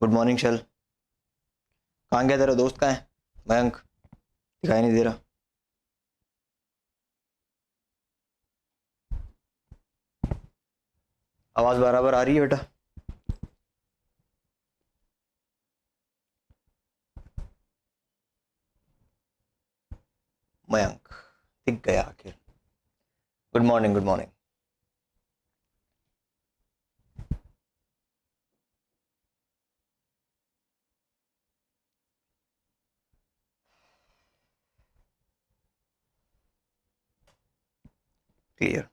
Good morning शल। कहाँ गया तेरा दोस्त? कहाँ है मयंक? दिखाई नहीं दे रहा। आवाज़ बराबर आ रही है बेटा? मयंक दिख गया आखिर। Good morning, good morning. Clear.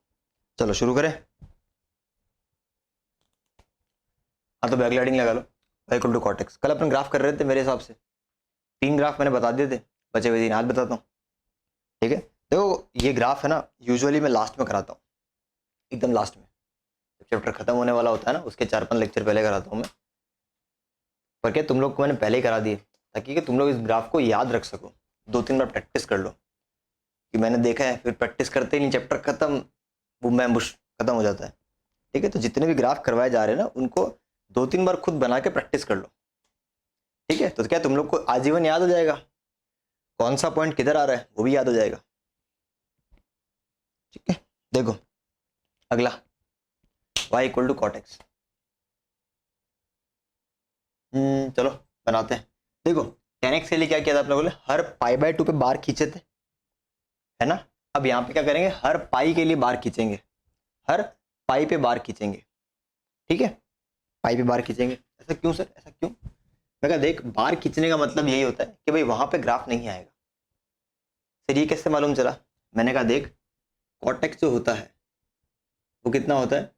चलो शुरू करें। हाँ तो बैकलाइटिंग लगा लो। Equal to cortex. कल अपन ग्राफ कर रहे थे मेरे हिसाब से। 3 ग्राफ मैंने बता दिए थे, बचे हुए 3 आज बताता हूँ। ठीक है, देखो ये ग्राफ है ना, यूजुअली मैं लास्ट में कराता हूँ, एकदम लास्ट में, जब चैप्टर खत्म होने वाला होता है ना, उसके 4-5 लेक्चर पहले कराता हूँ मैं। पर क्या तुम लोग को मैंने पहले ही करा दिए ताकि कि तुम लोग इस ग्राफ को याद रख सको, 2-3 बार प्रैक्टिस कर लो। कि मैंने देखा है फिर प्रैक्टिस करते ही नहीं चैप्टर खत्म, बुम बैम बुश खत्म हो जाता है। ठीक है, तो जितने भी ग्राफ करवाए जा रहे हैं ना, उनको 2-3 बार खुद बना के प्रैक्टिस कर लो। ठीक है, तो क्या तुम लोग को आजीवन याद हो जाएगा, कौन सा पॉइंट किधर आ रहा है वो भी याद हो जाएगा। ठीक है, देखो अगला y equal to cot x. चलो बनाते हैं। देखो 10x के लिए क्या किया था आप लोगों ने, हर π/2 पे बार खींचे थे, है ना। अब यहाँ पे क्या करेंगे, हर पाई के लिए बार खींचेंगे, हर पाई पे बार खींचेंगे। ठीक है, पाई पे बार खींचेंगे। ऐसा क्यों सर, ऐसा क्यों? मैं कहा देख, बार खींचने का मतलब यही होता है कि भाई वहां पे ग्राफ नहीं आएगा। फिर ये कैसे मालूम चला? मैंने कहा देख, कॉटेक्स जो होता है वो कितना होता है,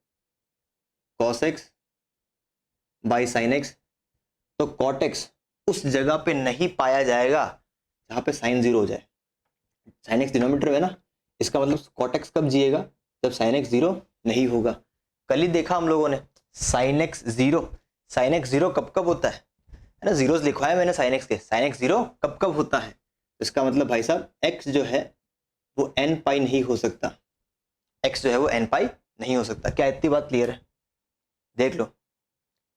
cos x by sine x. तो कॉटेक्स उस जगह पे नहीं पाया जाएगा जहां पे साइन 0 हो जाए। साइन एक्स डिनोमिनेटर में ना, इसका मतलब कॉटेक्स कब जिएगा, जब साइन एक्स 0 नहीं होगा। कल ही देखा हम लोगों ने, साइन एक्स 0, साइन एक्स 0 कब कब होता है ना, जीरोस लिखवाए मैंने साइन एक्स के, साइन एक्स 0 कब कब होता है। इसका मतलब भाई साहब एक्स जो है वो एन पाई नहीं हो सकता, एक्स जो है वो एन पाई नहीं हो सकता। क्या इतनी बात क्लियर है? देख लो,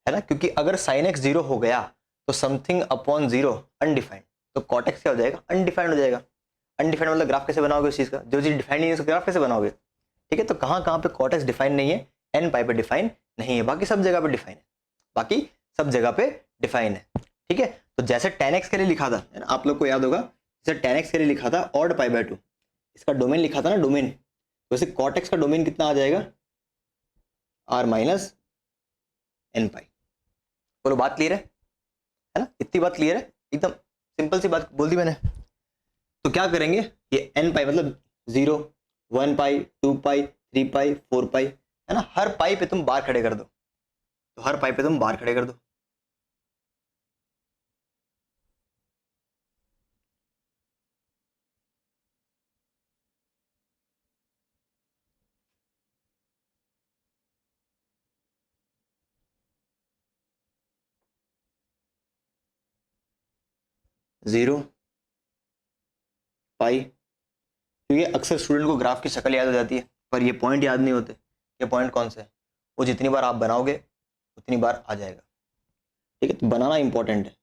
है ना, क्योंकि अगर साइन एक्स 0 हो गया तो समथिंग अपॉन 0 अनडिफाइंड, तो कॉट एक्स क्या हो जाएगा, अनडिफाइंड हो जाएगा। अनडिफाइंड मतलब ग्राफ कैसे बनाओगे उस चीज का, जो चीज डिफाइंड नहीं है उसका ग्राफ कैसे बनाओगे। ठीक है, तो कहाँ कहाँ पे कॉट एक्स डिफाइन नहीं है, एन पाई पे डिफाइन नहीं है, बाकी सब जगह पे डिफाइन है, बाकी सब जगह पे डिफाइन है। ठीक है, तो जैसे tan x के लिए लिखा था, है ना, आप लोग को याद होगा, जैसे tan x के लिए लिखा था ऑड π/2, इसका डोमेन लिखा था ना, डोमेन, तो वैसे cot x का डोमेन कितना आ जाएगा, r माइनस एन पाई। बोलो बात क्लियर है ना, इतनी बात क्लियर है, एकदम सिंपल सी बात बोल दी मैंने। तो क्या करेंगे, ये एन पाई मतलब 0, 1 पाई, 2 पाई, 3 पाई, 4 पाई, है ना, हर पाई पे तुम बार खड़े कर दो, तो हर पाई पे तुम बार खड़े कर दो। जीरो पाई, क्योंकि अक्सर स्टूडेंट को ग्राफ की शक्ल याद हो जाती है पर ये पॉइंट याद नहीं होते। ये पॉइंट कौन से है, वो जितनी बार आप बनाओगे उतनी बार आ जाएगा। ठीक है, तो बनाना इंपॉर्टेंट है।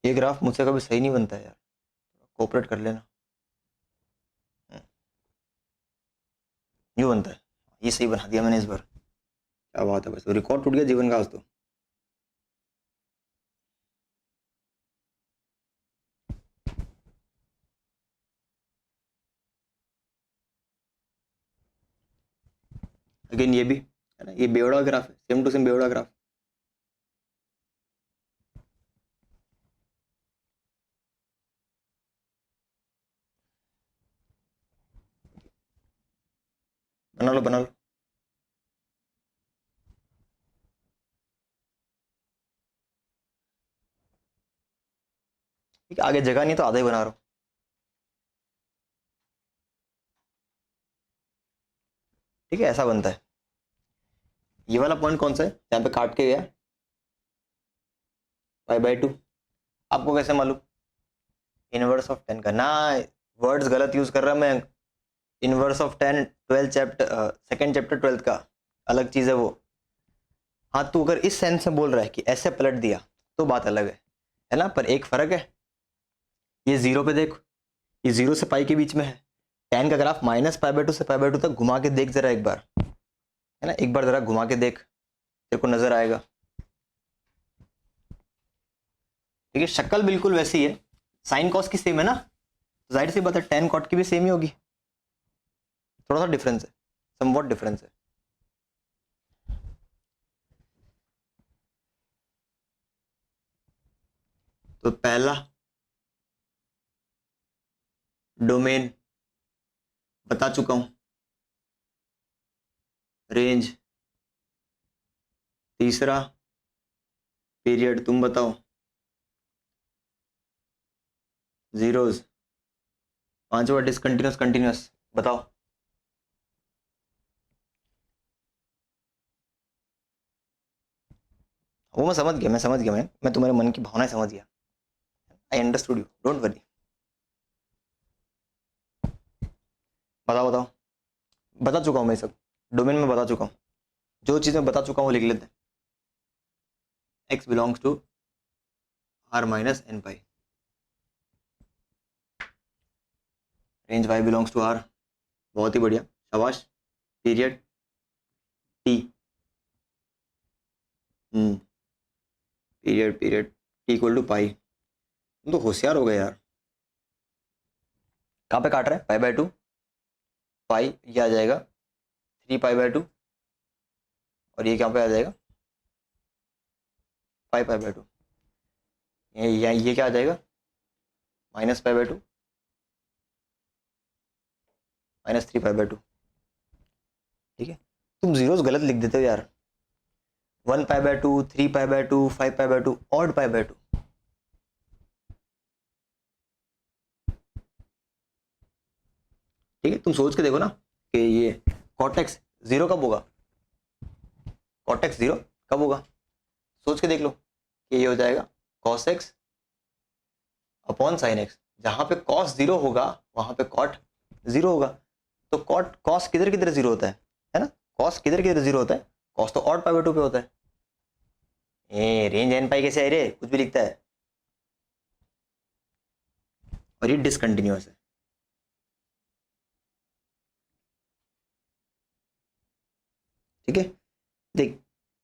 ये ग्राफ मुझसे कभी सही नहीं बनता है यार, कोऑपरेट कर लेना। यूँ बनता है, ये सही बना दिया मैंने इस बार, क्या बात है, बस रिकॉर्ड टूट गया जीवन का आज तो। अगेन ये भी है ना, ये बेवड़ा ग्राफ है, सेम टू सेम बेवड़ा ग्राफ। बना लो बना लो। ठीक है, आगे जगह नहीं तो आधा ही बना रहा हूँ। ठीक है, ऐसा बनता है। ये वाला पॉइंट कौन सा है, यहाँ पे काट के गया π/2, आपको कैसे मालूम? इनवर्स ऑफ 10 का ना, वर्ड्स गलत यूज कर रहा मैं। Inverse of 10 12 chapter, second chapter 12 का अलग चीज है वो। हाँ, तो अगर इस सेंस में बोल रहा है कि ऐसे पलट दिया तो बात अलग है ना, पर एक फर्क है। ये 0 पे देख, ये 0 से पाई के बीच में है। 10 का ग्राफ -π/2 से π/2 तक घुमा के देख जरा एक बार, है ना, एक बार जरा घुमा के देख, तेरे को नजर आएगा। देखिए शक्ल बिल्कुल वैसी है, साइन कॉस की सेम है ना, तो जाहिर सी बात है tan कॉट की भी सेम ही होगी। थोड़ा सा डिफरेंस है, समवॉट डिफरेंस है। तो पहला डोमेन बता चुका हूं, रेंज। तीसरा पीरियड, तुम बताओ। जीरोज। पांचवा डिसकंटिन्यूस कंटिन्यूस, बताओ। वो मैं समझ गया, मैं तुम्हारे मन की भावनाएं समझ गया। I understood you, don't worry. बताओ। बता चुका हूं मैं सब, डोमेन में बता चुका हूं। जो चीज़ मैं बता चुका हूँ वो लिख लेते हैं। x belongs to r-n π, range y belongs to r, बहुत ही बढ़िया, शाबाश। Period t, period t equal to pi. तुम तो होशियार हो गए यार। कहाँ पे काट रहे हैं? π/2, पाई ये आ जाएगा 3π/2, और ये कहाँ पे आ जाएगा 5π/2। ये क्या आ जाएगा -π/2 -3π/2। ठीक है, तुम जीरोस गलत लिख देते हो यार। 1π/2, 3π/2, 5π/2, ऑड π/2। ठीक है, तुम सोच के देखो ना कि ये कॉटेक्स 0 कब होगा, कॉटेक्स 0 कब होगा, सोच के देख लो कि ये हो जाएगा cos x upon sin x। जहां पे cos 0 होगा वहां पे cot 0 होगा। तो cot cos किधर किधर 0 होता है ना, cos किधर किधर 0 होता है, cos तो ऑड π/2 पे होता है। ए रेंज n पाई कैसे आई रे, कुछ भी लिखता है। और ये डिसकंटिन्यूअस है। ठीक है, देख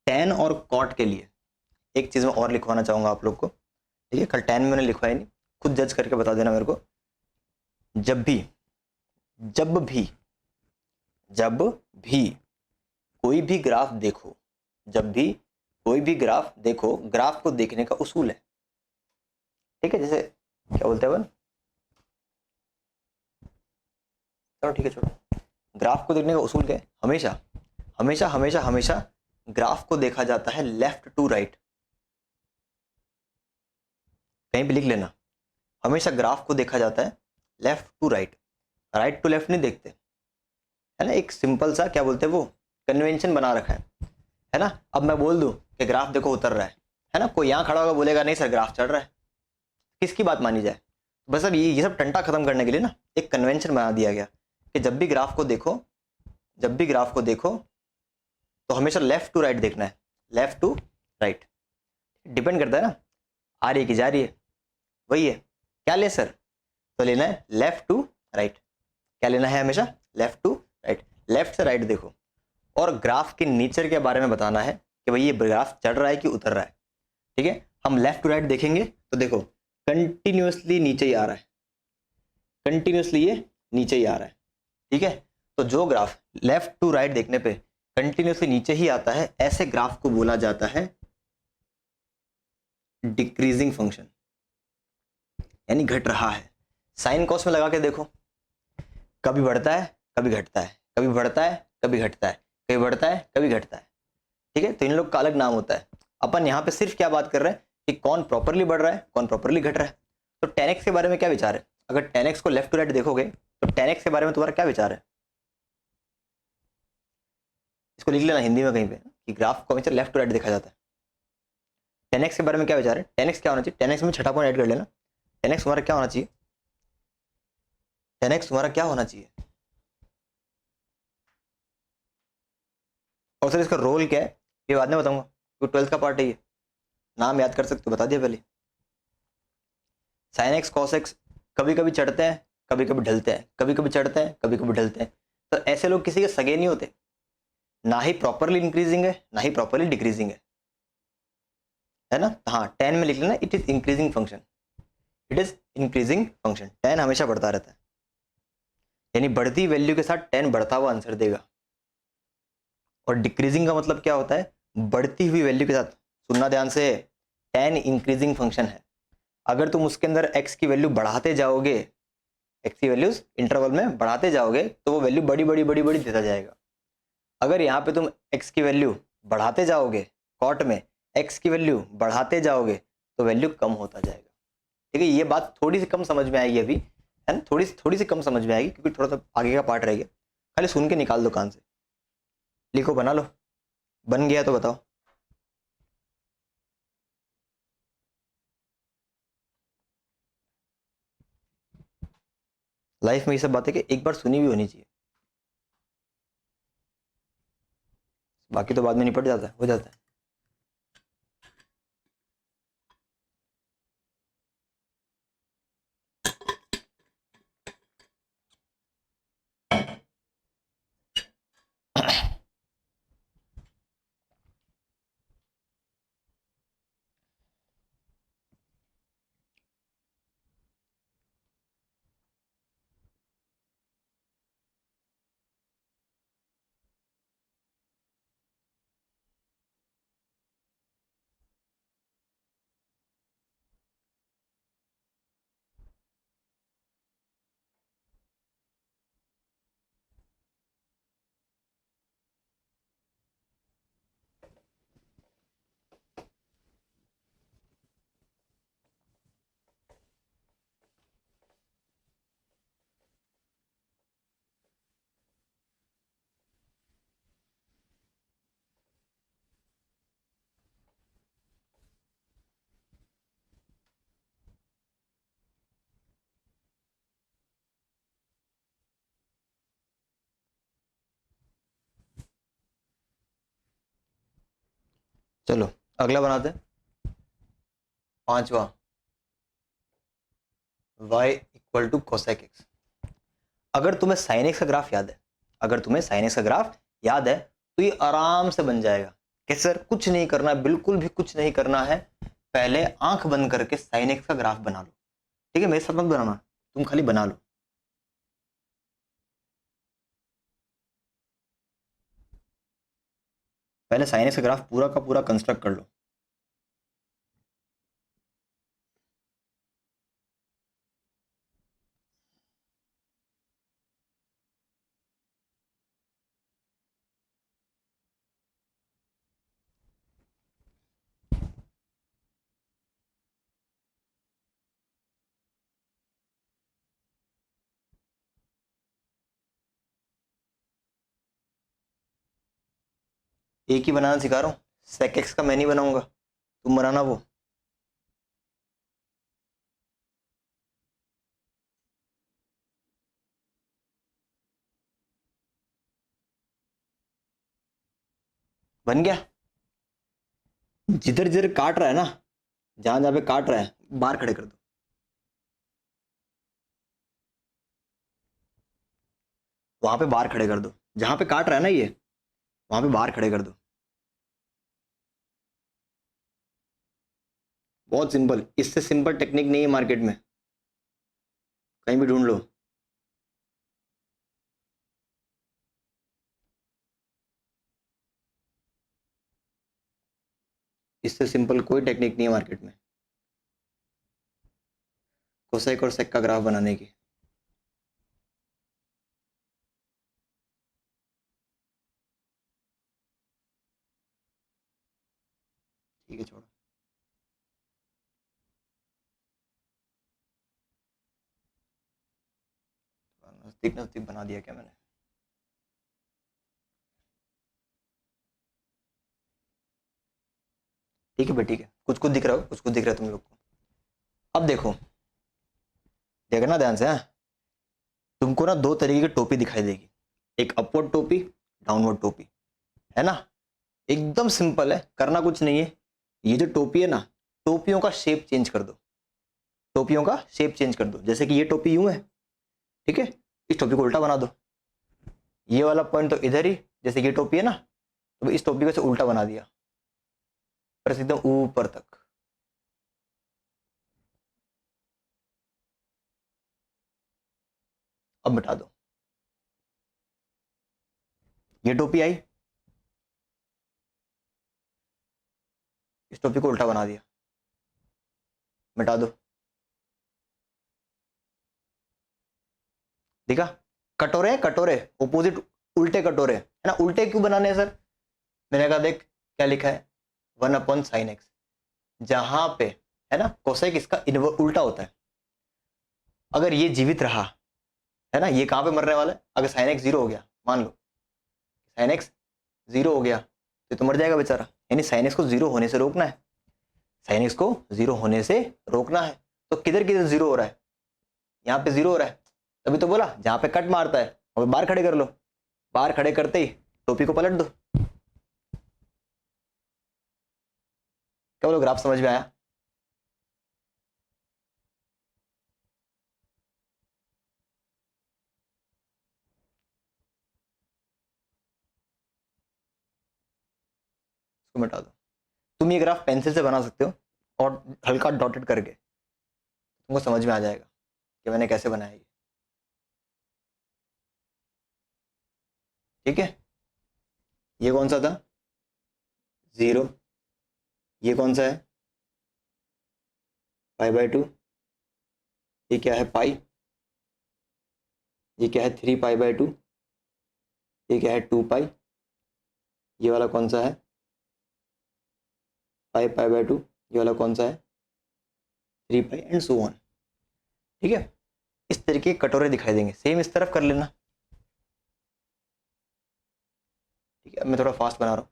tan और cot के लिए एक चीज मैं और लिखवाना चाहूंगा आप लोग को। ठीक है, कल tan में मैंने लिखवाया नहीं, खुद जज करके बता देना मेरे को। जब भी कोई भी ग्राफ देखो, ग्राफ को देखने का उसूल है। ठीक है, जैसे क्या बोलते हैं अपन, चलो ठीक है छोड़ो। ग्राफ को देखने का उसूल क्या है? हमेशा ग्राफ को देखा जाता है लेफ्ट टू राइट। कहीं भी लिख लेना, हमेशा ग्राफ को देखा जाता है left to right, right to left नहीं देखते, है ना। एक सिंपल सा क्या बोलते हैं वो कन्वेंशन बना रखा है ना। अब मैं बोल दूं कि ग्राफ देखो उतर रहा है ना, कोई यहाँ खड़ा होगा बोलेगा नहीं सर ग्राफ चढ़ रहा है, किसकी बात मानी जाए? बस अब ये सब टंटा खत्म करने के लिए ना एक कन्वेंशन बना दिया गया कि जब भी ग्राफ को देखो तो हमेशा लेफ्ट टू राइट देखना है, लेफ्ट टू राइट। डिपेंड करता है ना, आ रही है कि जा रही है, वही है। क्या ले सर, तो लेना है लेफ्ट टू राइट। क्या लेना है? हमेशा लेफ्ट टू राइट, लेफ्ट से राइट देखो। और ग्राफ के नेचर के बारे में बताना है कि भाई ये ग्राफ चढ़ रहा है कि उतर रहा है। ठीक है, हम लेफ्ट टू राइट देखेंगे तो देखो कंटिन्यूअसली नीचे ही आ रहा है, ठीक है। तो जो ग्राफ लेफ्ट टू राइट देखने पे कंटिन्यूअसली नीचे ही आता है, ऐसे ग्राफ को बोला जाता है डिक्रीजिंग फंक्शन, यानी घट रहा है। साइन कॉस में लगा के देखो, कभी बढ़ता है कभी घटता है, कभी बढ़ता है कभी घटता है, कभी बढ़ता है कभी घटता है। ठीक है, तो इन लोग का अलग नाम होता है। अपन यहाँ पे सिर्फ क्या बात कर रहे हैं कि कौन प्रॉपरली बढ़ रहा है कौन प्रॉपरली घट रहा है। तो tan x के बारे में क्या विचार है? अगर tan x को लेफ्ट टू राइट देखोगे तो tan x के बारे में तुम्हारा क्या विचार है? इसको लिख लेना हिंदी में कहीं पे कि ग्राफ को हमेशा लेफ्ट टू राइट देखा जाता है। 10x के बारे में क्या विचार है? 10x क्या होना चाहिए? 10x में छठा पॉइंट ऐड कर लेना। 10x तुम्हारा क्या होना चाहिए? 10x तुम्हारा क्या होना चाहिए? और सर इसका रोल क्या है ये बाद में बताऊंगा, क्योंकि 12th का पार्ट है ये। नाम याद कर सकते हो, बता दिया पहले। साइन एक्स कॉस एक्स कभी कभी चढ़ते हैं, कभी कभी ढलते हैं, कभी कभी चढ़ते हैं, कभी कभी ढलते हैं। तो ऐसे लोग किसी के सगे नहीं होते। ना ही प्रॉपरली इंक्रीजिंग है, ना ही प्रॉपरली डिक्रीजिंग है ना। हाँ 10 में लिख लेना, it is increasing function. It is increasing function. 10 हमेशा बढ़ता रहता है, यानी बढ़ती वैल्यू के साथ 10 बढ़ता हुआ आंसर देगा। और डिक्रीजिंग का मतलब क्या होता है? बढ़ती हुई वैल्यू के साथ, सुनना ध्यान से, 10 इंक्रीजिंग फंक्शन है। अगर तुम उसके अंदर x की वैल्यू बढ़ाते जाओगे, x की वैल्यूज इंटरवल में बढ़ाते जाओगे, तो वो वैल्यू बड़ी बड़ी बड़ी बड़ी देता जाएगा। अगर यहाँ पे तुम x की वैल्यू बढ़ाते जाओगे, कॉट में x की वैल्यू बढ़ाते जाओगे, तो वैल्यू कम होता जाएगा। ठीक है, ये बात थोड़ी सी कम समझ में आएगी अभी, है ना, थोड़ी सी कम समझ में आएगी, क्योंकि थोड़ा सा आगे का पार्ट रह गया। खाली सुन के निकाल दो कान से, लिखो, बना लो। बन गया तो बताओ। लाइफ में ये सब बातें कि एक बार सुनी भी होनी चाहिए, बाकी तो बाद में निपट जाता है, हो जाता है। चलो अगला बनाते हैं, पांचवा, y equal to cosec x. अगर तुम्हें साइन एक्स का ग्राफ याद है, अगर तुम्हें साइन एक्स का ग्राफ याद है, तो ये आराम से बन जाएगा। कैसे सर? कुछ नहीं करना, बिल्कुल भी कुछ नहीं करना है। पहले आंख बंद करके साइन एक्स का ग्राफ बना लो। ठीक है, मेरे साथ मत बनाना, तुम खाली बना लो। पहले साइन एक्स का ग्राफ पूरा का पूरा कंस्ट्रक्ट कर लो। एक ही बनाना सिखा रहा हूँ, सेक एक्स का मैं नहीं बनाऊंगा, तुम बनाना वो। बन गया? जिधर जिधर काट रहा है ना, जहां जहां पे काट रहा है, बाहर खड़े कर दो। वहां पे बाहर खड़े कर दो, जहां पे काट रहा है ना ये, वहां पे बाहर खड़े कर दो। बहुत सिंपल, इससे सिंपल टेक्निक नहीं है मार्केट में, कहीं भी ढूंढ लो। इससे सिंपल कोई टेक्निक नहीं है मार्केट में कोसेक और सेक का ग्राफ बनाने की। ठीक है, छोड़ो, नजदीक नजदीक बना दिया क्या मैंने? ठीक है भाई, ठीक है, कुछ कुछ दिख रहा हो, कुछ कुछ दिख रहा है तुम लोग को। अब देखो, देखना ध्यान से। हाँ, तुमको ना दो तरीके की टोपी दिखाई देगी, एक अपवर्ड टोपी, डाउनवर्ड टोपी, है ना। एकदम सिंपल है, करना कुछ नहीं है। ये जो टोपी है ना, टोपियों का शेप चेंज कर दो, टोपियों का शेप चेंज कर दो। जैसे कि ये टोपी यूं है, ठीक है, इस टोपी को उल्टा बना दो। ये वाला पॉइंट तो इधर ही, जैसे ये टोपी है ना, तो इस टोपी को ऐसे उल्टा बना दिया, बस एकदम ऊपर तक। अब मिटा दो। ये टोपी आई, इस टोपी को उल्टा बना दिया, मिटा दो। देखा, कटोरे हैं, कटोरे, ओपोजिट, उल्टे कटोरे, है ना। उल्टे क्यों बनाने हैं सर? मैंने कहा देख क्या लिखा है, 1/sin x, जहां पे, है ना, कोसेक इसका उल्टा होता है। अगर ये जीवित रहा, है ना, ये कहां पे मरने वाला है? अगर साइन एक्स जीरो हो गया, मान लो साइन एक्स जीरो हो गया, तो मर जाएगा बेचारा। यानी साइन एक्स को जीरो होने से रोकना है, साइन एक्स को जीरो होने से रोकना है। तो किधर किधर जीरो हो रहा है? यहाँ पे जीरो हो रहा है, तभी तो बोला जहां पे कट मारता है वहां बाहर खड़े कर लो। बाहर खड़े करते ही टोपी को पलट दो। क्या बोलो, ग्राफ समझ में आया? इसको मिटा दो। तुम ये ग्राफ पेंसिल से बना सकते हो, और हल्का डॉटेड करके तुमको समझ में आ जाएगा कि मैंने कैसे बनाया ये। ठीक है, ये कौन सा था? जीरो। ये कौन सा है? π/2। ये क्या है? पाई। ये क्या है? 3π/2। ये क्या है? 2 पाई। ये वाला कौन सा है? 5π/2। ये वाला कौन सा है? 3 पाई, एंड सो ऑन। ठीक है, इस तरीके के कटोरे दिखाई देंगे। सेम इस तरफ कर लेना। ठीक है, अब मैं थोड़ा फास्ट बना रहा हूँ।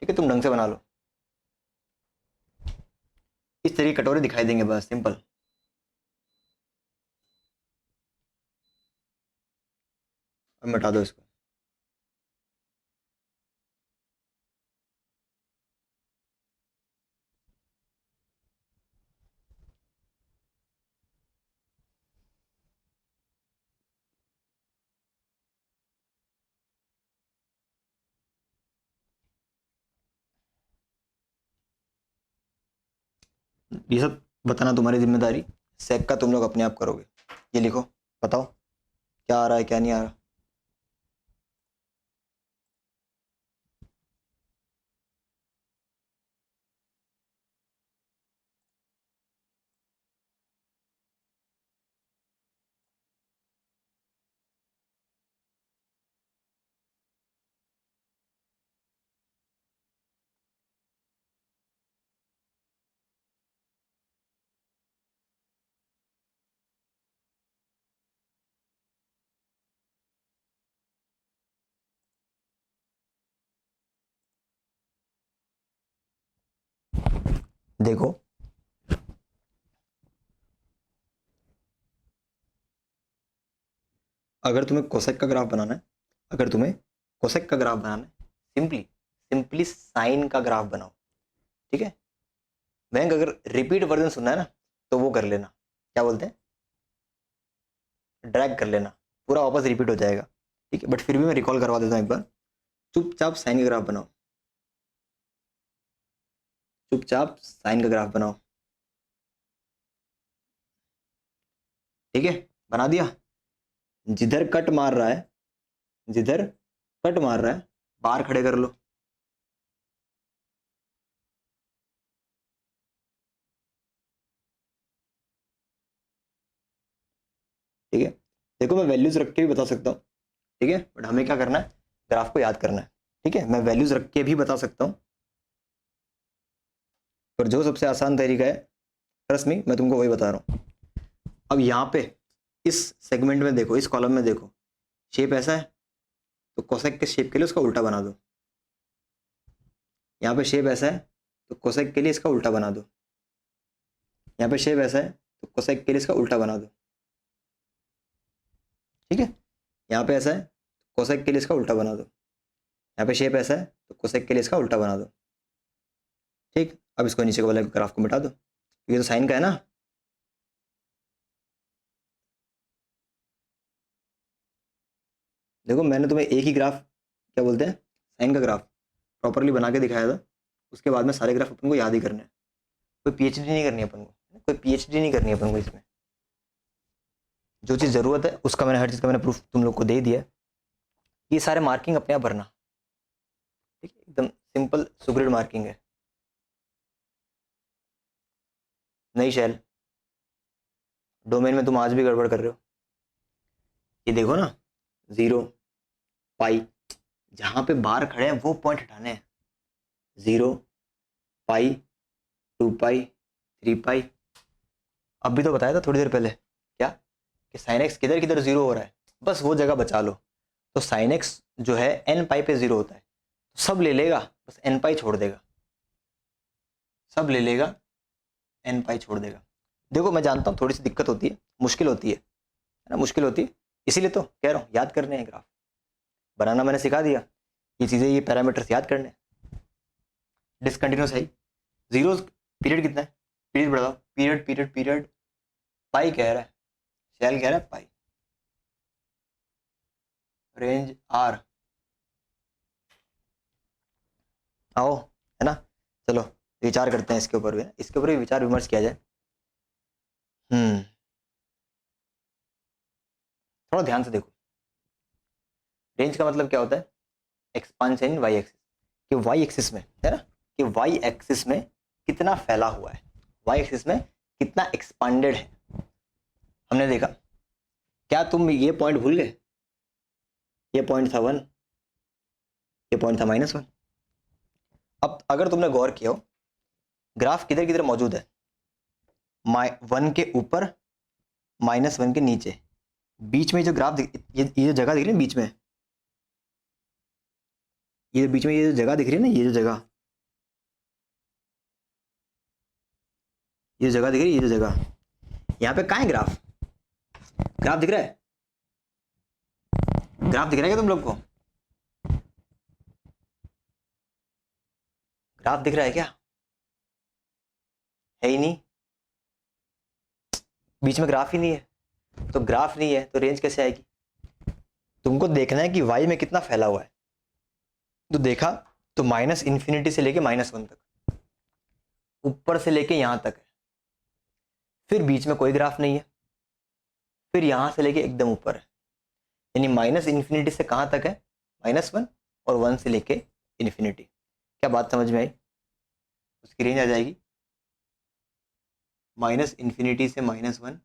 ठीक है, तुम ढंग से बना लो। इस तरीके के कटोरे दिखाई देंगे, बस सिंपल। अब मिटा दो इसको। ये सब बताना तुम्हारी जिम्मेदारी, सेक का तुम लोग अपने आप करोगे। ये लिखो, बताओ क्या आ रहा है क्या नहीं आ रहा। देखो, अगर तुम्हें कोसेक का ग्राफ बनाना है, अगर तुम्हें कोसेक का ग्राफ बनाना है, सिंपली सिंपली साइन का ग्राफ बनाओ। ठीक है, बैंक अगर रिपीट वर्जन सुनना है ना, तो वो कर लेना, क्या बोलते हैं, ड्रैग कर लेना, पूरा वापस रिपीट हो जाएगा। ठीक है, बट फिर भी मैं रिकॉल करवा देता हूँ एक बार। चुपचाप साइन का ग्राफ बनाओ, चुपचाप साइन का ग्राफ बनाओ। ठीक है, बना दिया। जिधर कट मार रहा है, जिधर कट मार रहा है, बाहर खड़े कर लो। ठीक है, देखो मैं वैल्यूज रख के भी बता सकता हूँ। ठीक है, बट हमें क्या करना है, ग्राफ को याद करना है। ठीक है, मैं वैल्यूज रख के भी बता सकता हूँ, पर जो सबसे आसान तरीका है, ट्रस्ट मी, मैं तुमको वही बता रहा हूँ। अब यहाँ पे इस सेगमेंट में देखो, इस कॉलम में देखो, शेप ऐसा है, तो कोसेक के शेप के लिए उसका उल्टा बना दो। यहाँ पे शेप ऐसा है तो कोसेक के लिए इसका उल्टा बना दो, यहाँ पे शेप ऐसा है तो कोसेक के लिए इसका उल्टा बना दो, ठीक है। यहाँ पे ऐसा है कोसेक के लिए इसका उल्टा बना दो, यहाँ पे शेप ऐसा है तो कोसेक के लिए इसका उल्टा बना दो, ठीक। अब इसको नीचे वाले ग्राफ को मिटा दो, ये तो साइन का है ना। देखो मैंने तुम्हें एक ही ग्राफ, क्या बोलते हैं, साइन का ग्राफ प्रॉपरली बना के दिखाया था, उसके बाद में सारे ग्राफ अपन को याद ही करने हैं। कोई पीएचडी नहीं करनी है अपन को, कोई पीएचडी नहीं करनी है अपन को इसमें। जो चीज़ ज़रूरत है उसका मैंने, हर चीज़ का मैंने प्रूफ तुम लोग को दे दिया। ये सारे मार्किंग अपने आप भरना, ठीक है, एकदम सिंपल सुग्रिड मार्किंग है। नहीं शैल, डोमेन में तुम आज भी गड़बड़ कर रहे हो। ये देखो ना, 0 पाई, जहाँ पे बार खड़े हैं वो पॉइंट हटाने हैं। 0 पाई, 2 पाई, 3 पाई। अब भी तो बताया था थोड़ी देर पहले क्या, कि साइन एक्स किधर किधर 0 हो रहा है, बस वो जगह बचा लो। तो साइन एक्स जो है n पाई पे 0 होता है, तो सब ले लेगा, बस n पाई छोड़ देगा, सब ले लेगा, n पाई छोड़ देगा। देखो मैं जानता हूँ थोड़ी सी दिक्कत होती है, मुश्किल होती है ना, मुश्किल होती है, इसीलिए तो कह रहा हूँ याद करने हैं ग्राफ। बनाना मैंने सिखा दिया, ये चीज़ें, ये पैरामीटर्स याद करने। डिसकंटिन्यूस है, जीरो पीरियड कितना है, पीरियड बढ़ाओ, पीरियड पीरियड पीरियड, पाई कह रहा है, शैल कह रहा है पाई, रेंज आर, आओ, है ना। चलो विचार करते हैं इसके ऊपर भी, इसके ऊपर भी विचार विमर्श किया जाए। थोड़ा ध्यान से देखो, रेंज का मतलब क्या होता है, एक्सपांशन इन वाई एक्सिस, कि वाई एक्सिस में, है ना, कि वाई एक्सिस में कितना फैला हुआ है, वाई एक्सिस में कितना एक्सपांडेड है। हमने देखा, क्या तुम ये पॉइंट भूल गए, ये पॉइंट था 1, ये पॉइंट था -1। अब अगर तुमने गौर किया हो, ग्राफ किधर किधर मौजूद है, 1 के ऊपर, -1 के नीचे, बीच में जो ग्राफ ये जो जगह दिख रही है बीच में, ये बीच में ये जो जगह दिख रही है ना, ये जो जगह, ये जगह दिख रही है, ये जो जगह, यहाँ पे कहाँ है ग्राफ, ग्राफ दिख रहा है, ग्राफ दिख रहा है क्या तुम लोग को, ग्राफ दिख रहा है क्या, है ही नहीं, बीच में ग्राफ ही नहीं है, तो ग्राफ नहीं है तो रेंज कैसे आएगी। तुमको देखना है कि वाई में कितना फैला हुआ है, तो देखा तो -∞ से लेके -1 तक, ऊपर से लेके यहां तक है, फिर बीच में कोई ग्राफ नहीं है, फिर यहां से लेके एकदम ऊपर है, यानी -∞ से कहां तक है, -1, और 1 से लेके इन्फिनिटी। क्या बात समझ में आई, उसकी रेंज आ जाएगी -∞ से -1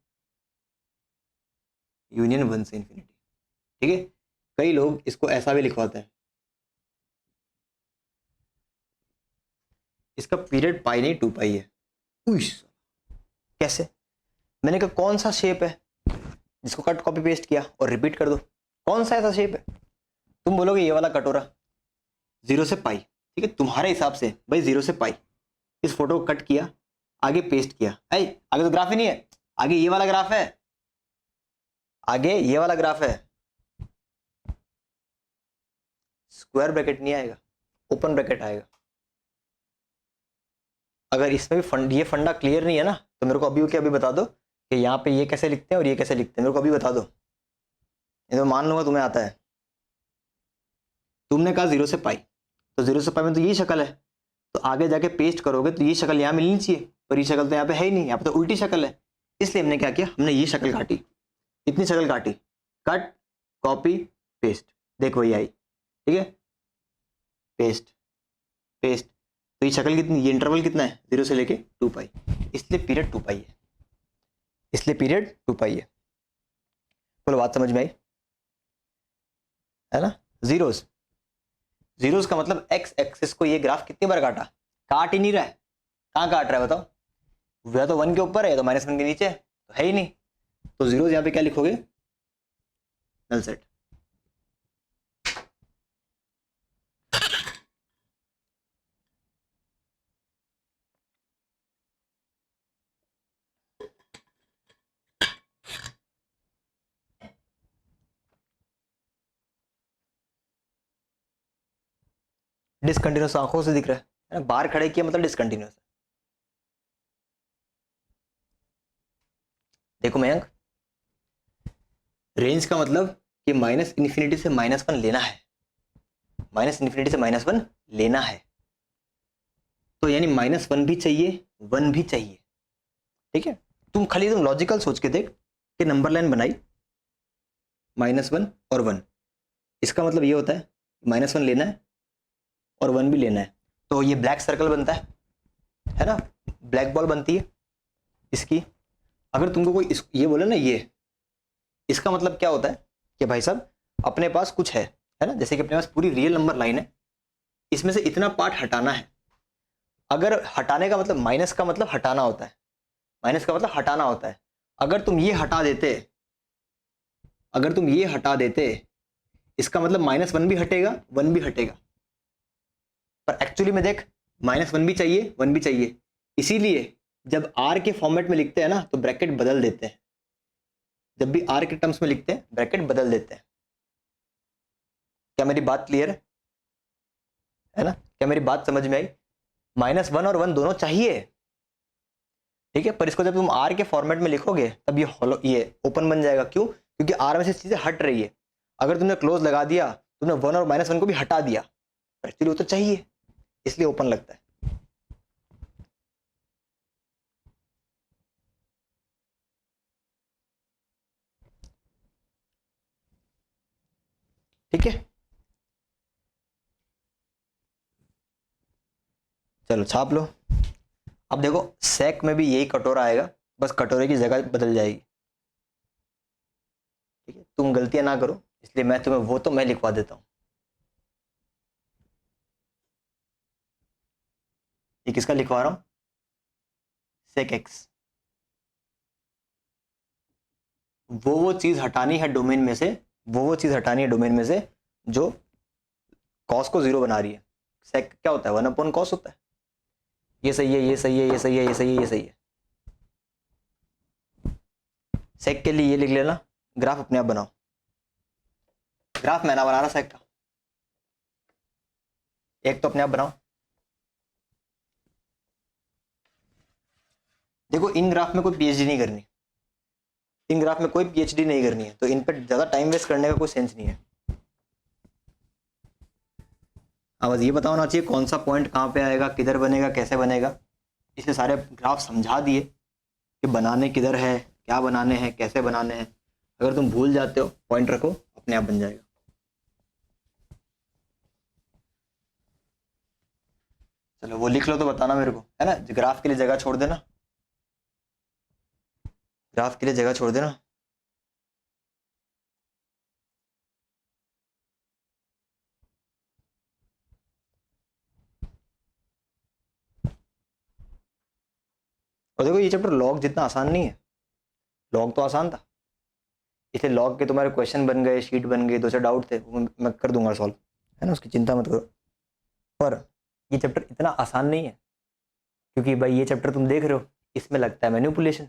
यूनियन 1 से इन्फिनिटी, ठीक है। कई लोग इसको ऐसा भी लिखवाते हैं, इसका पीरियड पाई नहीं 2 पाई है। कैसे, मैंने कहा कौन सा शेप है जिसको कट कॉपी पेस्ट किया और रिपीट कर दो, कौन सा ऐसा शेप है, तुम बोलोगे ये वाला कटोरा, 0 से पाई, ठीक है, तुम्हारे हिसाब से भाई 0 से पाई, इस फोटो को कट किया, आगे पेस्ट किया, आगे तो ग्राफ ही नहीं है, आगे ये वाला ग्राफ है, आगे ये वाला ग्राफ है, स्क्वायर ब्रैकेट नहीं आएगा, ओपन ब्रैकेट आएगा। अगर इसमें भी ये फंडा क्लियर नहीं है ना, तो मेरे को अभी के अभी बता दो कि यहाँ पे ये कैसे लिखते हैं और ये कैसे लिखते हैं, मेरे को अभी बता दो, ये तो मान लूंगा तुम्हें आता है। तुमने कहा 0 से पाई, तो 0 से पाई में तो यही शक्ल है, तो आगे जाके पेस्ट करोगे तो ये शक्ल यहाँ मिलनी चाहिए, पर ये शक्ल तो यहाँ पे है ही नहीं, यहाँ पे तो उल्टी शक्ल है। इसलिए हमने क्या किया, हमने ये शक्ल काटी, इतनी शक्ल काटी, कट कॉपी पेस्ट, देख वही आई, ठीक है, पेस्ट पेस्ट, तो ये शक्ल कितनी, ये इंटरवल कितना है, 0 से लेके 2 पाई, इसलिए पीरियड 2 पाई है, इसलिए पीरियड 2 पाई है। बोलो बात समझ में आई, है ना। जीरोस, जीरोस का मतलब एक्स एक्सिस को ये ग्राफ कितनी बार काटा, काट ही नहीं रहा है, कहाँ काट रहा है बताओ, या तो 1 के ऊपर है या तो -1 के नीचे, तो है ही नहीं, तो जीरोस यहाँ पे क्या लिखोगे, नल सेट। डिसकंटिन्यूस आंखों से दिख रहा है ना, बार खड़े किया मतलब डिसकंटिन्यूस है। देखो मयंक, रेंज का मतलब कि माइनस इन्फिनिटी से -1 लेना है, माइनस इन्फिनिटी से -1 लेना है, तो यानी -1 भी चाहिए, 1 भी चाहिए। ठीक है, तुम खाली तुम लॉजिकल सोच के देख कि नंबर लाइन बनाई -1 और 1, इसका मतलब ये होता है -1 लेना है और 1 भी लेना है, तो ये ब्लैक सर्कल बनता है ना, ब्लैक बॉल बनती है इसकी। अगर तुमको कोई ये बोले ना ये, इसका मतलब क्या होता है कि भाई साहब अपने पास कुछ है ना, जैसे कि अपने पास पूरी रियल नंबर लाइन है, इसमें से इतना पार्ट हटाना है। अगर हटाने का मतलब, माइनस का मतलब हटाना होता है, माइनस का मतलब हटाना होता है। अगर तुम ये हटा देते, अगर तुम ये हटा देते, इसका मतलब -1 भी हटेगा, 1 भी हटेगा, पर एक्चुअली में देख -1 भी चाहिए, 1 भी चाहिए, इसीलिए जब आर के फॉर्मेट में लिखते हैं ना तो ब्रैकेट बदल देते हैं, जब भी आर के टर्म्स में लिखते हैं ब्रैकेट बदल देते हैं। क्या मेरी बात क्लियर है ना, क्या मेरी बात समझ में आई? -1 और 1 दोनों चाहिए, ठीक है, पर इसको जब तुम आर के फॉर्मेट में लिखोगे तब ये ओपन बन जाएगा। क्यों? क्योंकि आर में से चीजें हट रही है। अगर तुमने क्लोज लगा दिया, तुमने 1 और -1 को भी हटा दिया, पर एक्चुअली वो तो चाहिए, इसलिए ओपन लगता है। ठीक है, चलो छाप लो। अब देखो सेक में भी यही कटोरा आएगा, बस कटोरे की जगह बदल जाएगी। ठीक है, तुम गलतियां ना करो, इसलिए मैं तुम्हें वो तो मैं लिखवा देता हूं। ये किसका लिखवा रहा हूं? Sec x. वो चीज हटानी है डोमेन में से, वो चीज हटानी है डोमेन में से जो कॉस को 0 बना रही है। सेक क्या होता है? 1/cos होता है। ये सही है, ये सही है, ये सही है, ये सही है, ये सही है। सेक के लिए ये लिख लेना, ग्राफ अपने आप बनाओ। ग्राफ मैं ना बना रहा सेक का, एक तो अपने आप बनाओ। देखो इन ग्राफ में कोई पीएचडी नहीं करनी, इन ग्राफ में कोई पीएचडी नहीं करनी है, तो इन पर ज्यादा टाइम वेस्ट करने का कोई सेंस नहीं है। अब बस ये पता होना चाहिए कौन सा पॉइंट कहाँ पे आएगा, किधर बनेगा, कैसे बनेगा। इसलिए सारे ग्राफ समझा दिए कि बनाने किधर है, क्या बनाने हैं, कैसे बनाने हैं। अगर तुम भूल जाते हो, पॉइंट रखो, अपने आप बन जाएगा। चलो वो लिख लो तो बताना मेरे को, है ना। ग्राफ के लिए जगह छोड़ देना, ग्राफ के लिए जगह छोड़ देना। और देखो ये चैप्टर लॉग जितना आसान नहीं है, लॉग तो आसान था, इसलिए लॉग के तुम्हारे क्वेश्चन बन गए, शीट बन गई, 2 4 डाउट थे, वो मैं कर दूंगा सॉल्व, है ना, उसकी चिंता मत करो। पर ये चैप्टर इतना आसान नहीं है, क्योंकि भाई ये चैप्टर तुम देख रहे हो, इसमें लगता है मैनिपुलेशन,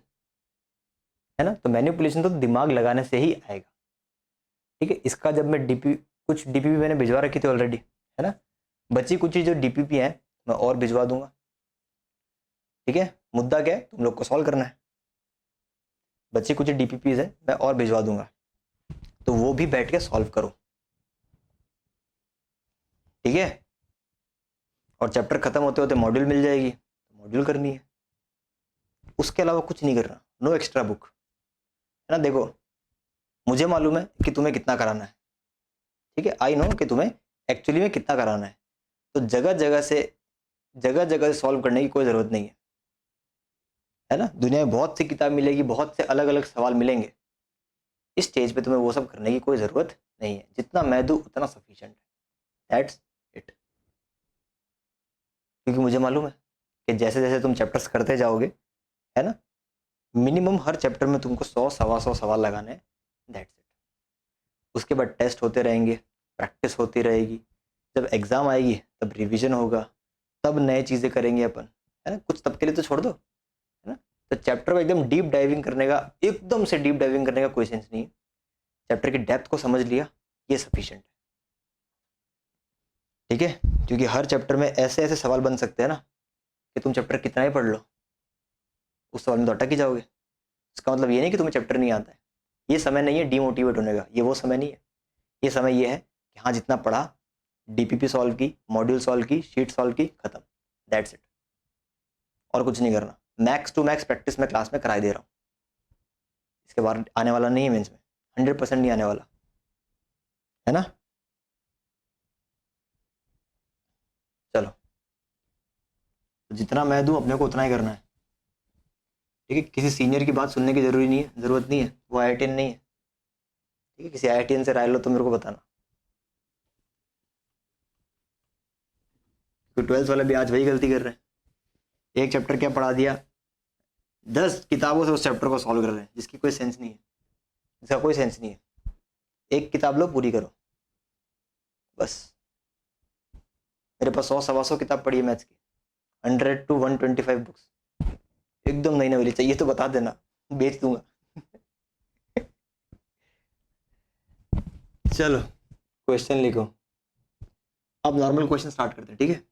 है ना, तो मैनिपुलेशन तो दिमाग लगाने से ही आएगा। ठीक है, इसका जब मैं कुछ डीपीपी मैंने भिजवा रखी थी ऑलरेडी, है ना, बची कुछ जो डीपीपी है मैं और भिजवा दूंगा। ठीक है, मुद्दा क्या है, तुम लोग को सॉल्व करना है। बची कुछ डीपीपीज है मैं और भिजवा दूंगा, तो वो भी बैठ के सॉल्व करो। ठीक है, और चैप्टर खत्म होते होते मॉड्यूल मिल जाएगी, मॉड्यूल करनी है, उसके अलावा कुछ नहीं करना, नो एक्स्ट्रा बुक, है ना। देखो मुझे मालूम है कि तुम्हें कितना कराना है, ठीक है, आई नो कि तुम्हें एक्चुअली में कितना कराना है, तो जगह जगह से सॉल्व करने की कोई ज़रूरत नहीं है ना। दुनिया में बहुत सी किताब मिलेगी, बहुत से अलग अलग सवाल मिलेंगे, इस स्टेज पे तुम्हें वो सब करने की कोई ज़रूरत नहीं है, जितना मैं दूँ उतना सफिशिएंट है, दैट्स इट। क्योंकि मुझे मालूम है कि जैसे जैसे तुम चैप्टर्स करते जाओगे, है ना, मिनिमम हर चैप्टर में तुमको 100 सवा 100 सवाल लगाने हैं, दैट्स इट। उसके बाद टेस्ट होते रहेंगे, प्रैक्टिस होती रहेगी, जब एग्ज़ाम आएगी तब रिवीजन होगा, तब नए चीज़ें करेंगे अपन, है ना। कुछ तब के लिए तो छोड़ दो, है ना। तो चैप्टर में एकदम डीप डाइविंग करने का, एकदम से डीप डाइविंग करने का कोई सेंस नहीं है। चैप्टर की डेप्थ को समझ लिया, ये सफिशिएंट है। ठीक है, क्योंकि हर चैप्टर में ऐसे ऐसे सवाल बन सकते हैं ना कि तुम चैप्टर कितना ही पढ़ लो, उस सवाल में तो अटक ही जाओगे। इसका मतलब ये नहीं कि तुम्हें चैप्टर नहीं आता है। ये समय नहीं है डीमोटिवेट होने का, ये वो समय नहीं है। ये समय ये है कि हाँ जितना पढ़ा, डीपीपी सॉल्व की, मॉड्यूल सॉल्व की, शीट सॉल्व की, खत्म, दैट्स इट। और कुछ नहीं करना। मैक्स टू मैक्स प्रैक्टिस मैं क्लास में कराई दे रहा हूँ, इसके बाद आने वाला नहीं है मेंस में, 100% नहीं आने वाला है ना। चलो, तो जितना मैं दूं अपने को उतना ही करना है। ठीक है, किसी सीनियर की बात सुनने की जरूरी नहीं है, जरूरत नहीं है, वो आईआईटीएन नहीं है। ठीक है, किसी आईआईटीएन से राय लो तो मेरे को बताना। तो 12th वाले भी आज वही गलती कर रहे हैं, एक चैप्टर क्या पढ़ा दिया, 10 किताबों से उस चैप्टर को सॉल्व कर रहे हैं, जिसकी कोई सेंस नहीं है, जिसका कोई सेंस नहीं है। एक किताब लो, पूरी करो बस। मेरे पास 100 सवा 100 किताब पढ़ी है मैथ्स की, 100 to 125 बुक्स, एकदम नई नवेली चाहिए तो बता देना, बेच दूंगा। चलो, क्वेश्चन लिखो। अब नॉर्मल क्वेश्चन स्टार्ट करते हैं, ठीक है।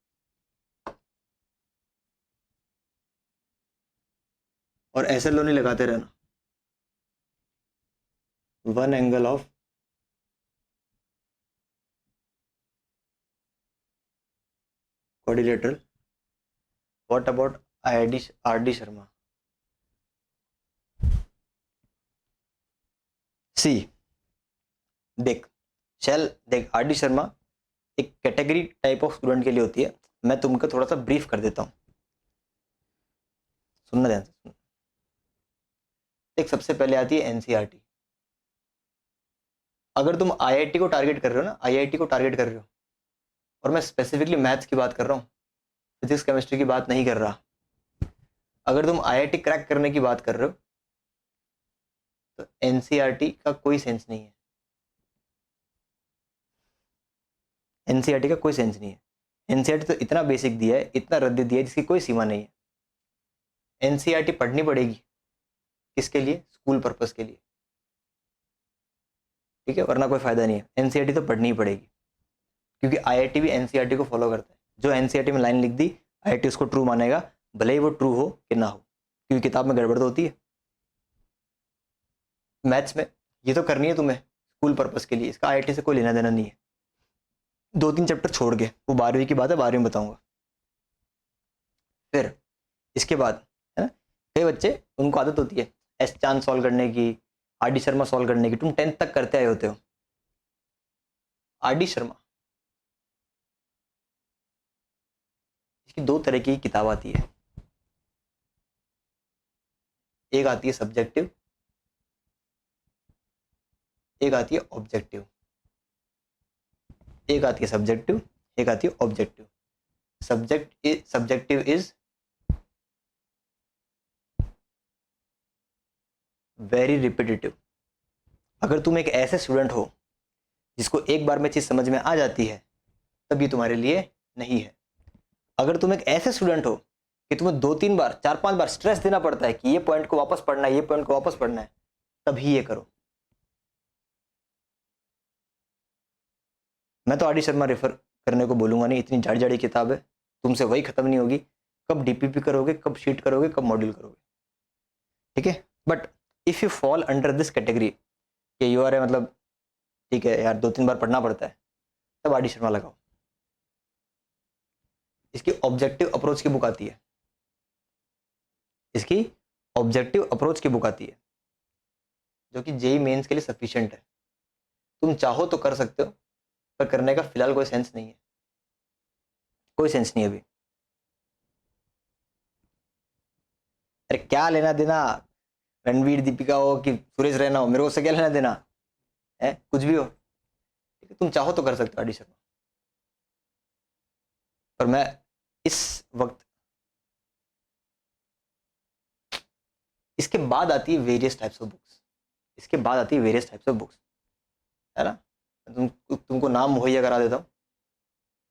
और ऐसे लो नहीं लगाते रहना। One angle of quadrilateral, what about RD Sharma. See, देख, चल देख, RD शर्मा एक कैटेगरी टाइप ऑफ स्टूडेंट के लिए होती है। मैं तुमको थोड़ा सा ब्रीफ कर देता हूँ, सुनना ध्यान से। एक सबसे पहले आती है एनसीईआरटी। अगर तुम आईआईटी को टारगेट कर रहे हो ना, आईआईटी को टारगेट कर रहे हो, और मैं स्पेसिफिकली मैथ्स की बात कर रहा हूँ, फिजिक्स केमिस्ट्री की बात नहीं कर रहा। अगर तुम आईआईटी क्रैक करने की बात कर रहे हो तो एनसीईआरटी का कोई सेंस नहीं है। एनसीईआरटी का कोई सेंस नहीं है। एनसीईआरटी तो इतना बेसिक दिया है, इतना रद्दी दिया है, जिसकी कोई सीमा नहीं है। एनसीईआरटी पढ़नी पड़ेगी, किसके लिए? स्कूल पर्पस के लिए, ठीक है, वरना कोई फायदा नहीं है। एनसीईआरटी तो पढ़नी ही पड़ेगी, क्योंकि आईआईटी भी एनसीईआरटी को फॉलो करता है। जो एनसीईआरटी में लाइन लिख दी, आईआईटी उसको ट्रू मानेगा, भले ही वो ट्रू हो कि ना हो, क्योंकि किताब में गड़बड़ तो होती है। मैथ्स में ये तो करनी है तुम्हें स्कूल पर्पस के लिए, इसका आईआईटी से कोई लेना देना नहीं है। 2-3 चैप्टर छोड़ के, वो 12वीं की बात है, 12वीं में बताऊंगा। फिर इसके बाद, है ना, कई बच्चे, उनको आदत होती है एस चांद सॉल्व करने की, आर डी शर्मा सॉल्व करने की। तुम 10th तक करते आए होते हो। आर डी शर्मा, इसकी 2 तरह की किताब आती है। एक आती है सब्जेक्टिव, एक आती है ऑब्जेक्टिव। एक आती है सब्जेक्टिव, एक आती है objective. Subjective is very repetitive. अगर तुम एक ऐसे स्टूडेंट हो जिसको एक बार में चीज समझ में आ जाती है, तब ये तुम्हारे लिए नहीं है। अगर तुम एक ऐसे स्टूडेंट हो कि तुम्हें 2-3 बार, 4-5 बार स्ट्रेस देना पड़ता है कि ये पॉइंट को वापस पढ़ना है, ये पॉइंट को वापस पढ़ना है, तभी ये करो। मैं तो आर डी शर्मा रेफर करने को बोलूंगा नहीं, इतनी जाड़ी जाड़ी किताब है, तुमसे वही खत्म नहीं होगी। कब डीपीपी करोगे, कब शीट करोगे, कब मॉड्यूल करोगे, ठीक है। But if you fall under this category कि यू आर है, मतलब ठीक है यार, 2-3 बार पढ़ना पड़ता है, तब आर डी शर्मा लगाओ। इसकी ऑब्जेक्टिव अप्रोच की बुक आती है, इसकी ऑब्जेक्टिव अप्रोच की बुक आती है, जो कि जेई मेंस के लिए सफिशिएंट है। तुम चाहो तो कर सकते हो, पर करने का फिलहाल कोई सेंस नहीं है, कोई सेंस नहीं है अभी। अरे क्या लेना देना, रणवीर दीपिका हो कि सुरेश रैना हो, मेरे को उससे क्या लेना देना है, कुछ भी हो, ठीक है। तुम चाहो तो कर सकते हो आर डी शर्मा, पर मैं इस वक्त, इसके बाद आती है वेरियस टाइप्स ऑफ बुक्स, इसके बाद आती है वेरियस टाइप्स ऑफ बुक्स, है ना। तुमको नाम मुहैया करा देता हूँ।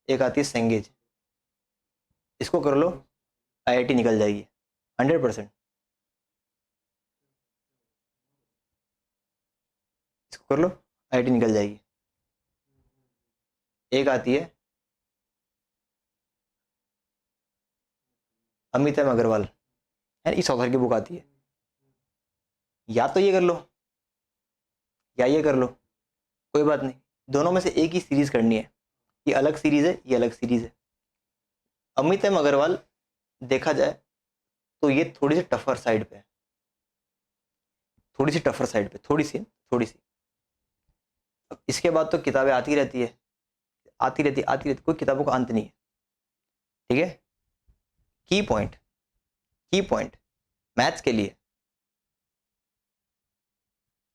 एक आती है सेंगेज, इसको कर लो, आईआईटी निकल जाएगी 100%। इसको कर लो, आईआईटी निकल जाएगी। एक आती है अमित एम अग्रवाल है, इस ऑथर की बुक आती है। या तो ये कर लो या ये कर लो, कोई बात नहीं, दोनों में से एक ही सीरीज करनी है। ये अलग सीरीज है, ये अलग सीरीज है। अमित एम अग्रवाल देखा जाए तो ये थोड़ी सी टफर साइड पे है, थोड़ी सी टफर साइड पे, थोड़ी सी। अब इसके बाद तो किताबें आती रहती है, आती रहती, कोई किताबों का अंत नहीं है। ठीक है, की पॉइंट मैथ्स के लिए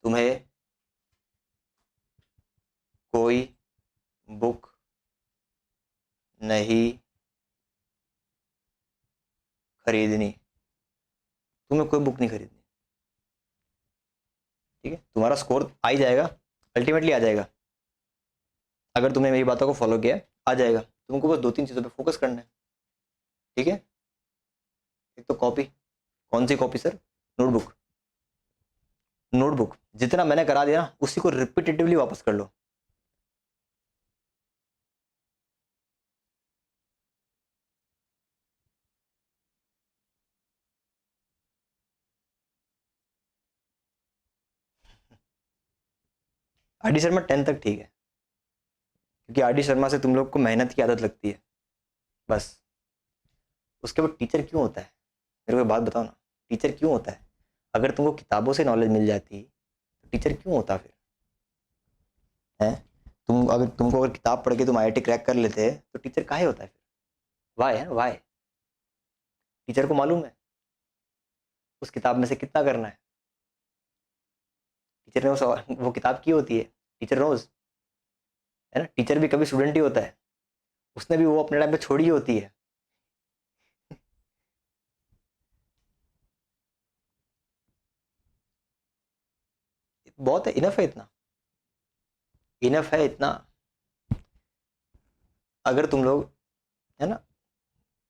तुम्हें कोई बुक नहीं खरीदनी, तुम्हें कोई बुक नहीं खरीदनी। ठीक है, तुम्हारा स्कोर आ ही जाएगा, अल्टीमेटली आ जाएगा, अगर तुमने मेरी बातों को फॉलो किया आ जाएगा। तुमको बस 2-3 चीज़ों पे फोकस करना है। ठीक है, एक तो कॉपी, कौन सी कॉपी सर? नोटबुक। नोटबुक जितना मैंने करा दिया ना उसी को रिपीटेटिवली वापस कर लो। आर डी शर्मा 10 तक ठीक है, क्योंकि आर डी शर्मा से तुम लोग को मेहनत की आदत लगती है बस। उसके बाद टीचर क्यों होता है, मेरे को एक बात बताओ ना, टीचर क्यों होता है? अगर तुमको किताबों से नॉलेज मिल जाती तो टीचर क्यों होता फिर? है, तुमको अगर किताब पढ़ के तुम आईआईटी क्रैक कर लेते तो टीचर काहे होता है फिर? वाई है, वाई? टीचर को मालूम है उस किताब में से कितना करना है। टीचर ने वो किताब की होती है, टीचर रोज, है ना। टीचर भी कभी स्टूडेंट ही होता है, उसने भी वो अपने टाइम पे छोड़ी होती है। बहुत है, इनफ है इतना, इनफ है इतना। अगर तुम लोग, है ना,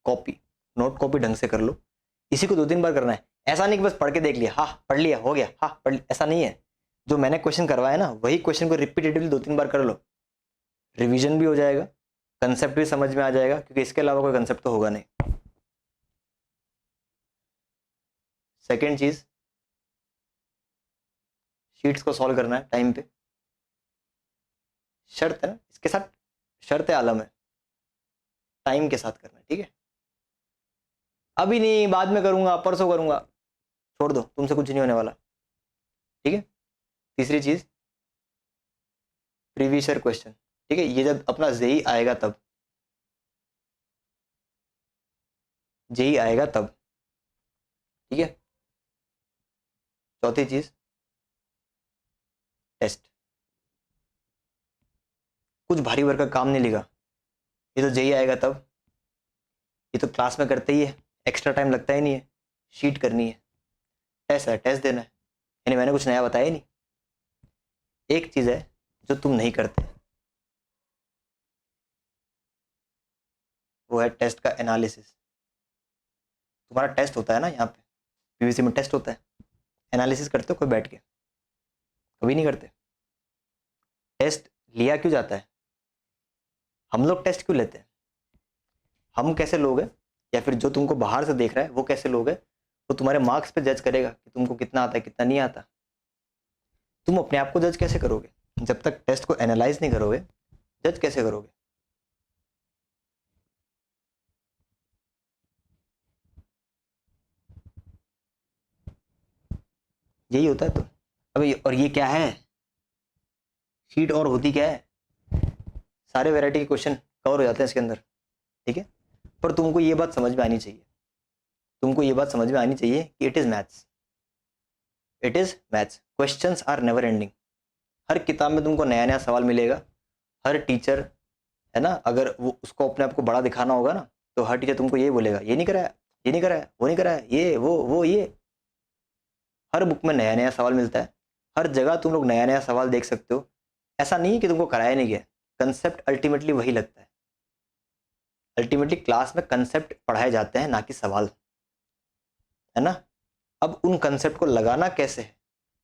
कॉपी, नोट कॉपी ढंग से कर लो, इसी को 2-3 बार करना है। ऐसा नहीं कि बस पढ़ के देख लिया, हाँ पढ़ लिया हो गया, हाँ पढ़ लिया, ऐसा नहीं है। जो मैंने क्वेश्चन करवाया ना वही क्वेश्चन को रिपीटेटिवली 2-3 बार कर लो, रिवीजन भी हो जाएगा, कंसेप्ट भी समझ में आ जाएगा, क्योंकि इसके अलावा कोई कंसेप्ट तो होगा नहीं। सेकेंड चीज, शीट्स को सॉल्व करना है टाइम पे। शर्त है ना इसके साथ, शर्त आलम है, टाइम के साथ करना है। ठीक है, अभी नहीं, बाद में करूंगा, परसों करूंगा, छोड़ दो, तुमसे कुछ नहीं होने वाला। ठीक है, तीसरी चीज, प्रीवियस ईयर क्वेश्चन। ठीक है, ये जब अपना जेई आएगा तब, जेई आएगा तब। ठीक है, चौथी चीज, टेस्ट। कुछ भारी वर्क का काम नहीं लिखा, ये तो जेई आएगा तब, ये तो क्लास में करते ही है, एक्स्ट्रा टाइम लगता ही नहीं है। शीट करनी है, टेस्ट है, टेस्ट देना है, यानी मैंने कुछ नया बताया ही नहीं। एक चीज है जो तुम नहीं करते, वो है टेस्ट का एनालिसिस। तुम्हारा टेस्ट होता है ना, यहाँ पे पीवीसी में टेस्ट होता है, एनालिसिस करते हो कोई बैठ के? कभी नहीं करते। टेस्ट लिया क्यों जाता है? हम लोग टेस्ट क्यों लेते हैं? हम कैसे लोग हैं, या फिर जो तुमको बाहर से देख रहा है वो कैसे लोग हैं, वो तुम्हारे मार्क्स पे जज करेगा कि तुमको कितना आता है कितना नहीं आता। तुम अपने आप को जज कैसे करोगे जब तक टेस्ट को एनालाइज नहीं करोगे? जज कैसे करोगे? यही होता है। तो अभी, और ये क्या है, शीट और होती क्या है, सारे वैरायटी के क्वेश्चन कवर हो जाते हैं इसके अंदर। ठीक है, पर तुमको ये बात समझ में आनी चाहिए, तुमको ये बात समझ में आनी चाहिए कि it is maths, it is maths, questions are never ending. हर किताब में तुमको नया नया सवाल मिलेगा। हर टीचर, है ना, अगर वो उसको अपने आप को बड़ा दिखाना होगा ना, तो हर टीचर तुमको ये बोलेगा, ये नहीं कराया, ये नहीं कराया, वो नहीं कराया, ये वो ये। हर बुक में नया नया सवाल मिलता है, हर जगह तुम लोग नया नया सवाल देख सकते हो। ऐसा नहीं है कि तुमको कराया नहीं गया, कंसेप्ट अल्टीमेटली वही लगता है। अल्टीमेटली क्लास में कंसेप्ट पढ़ाए जाते हैं, ना कि सवाल, है ना। अब उन कंसेप्ट को लगाना कैसे है,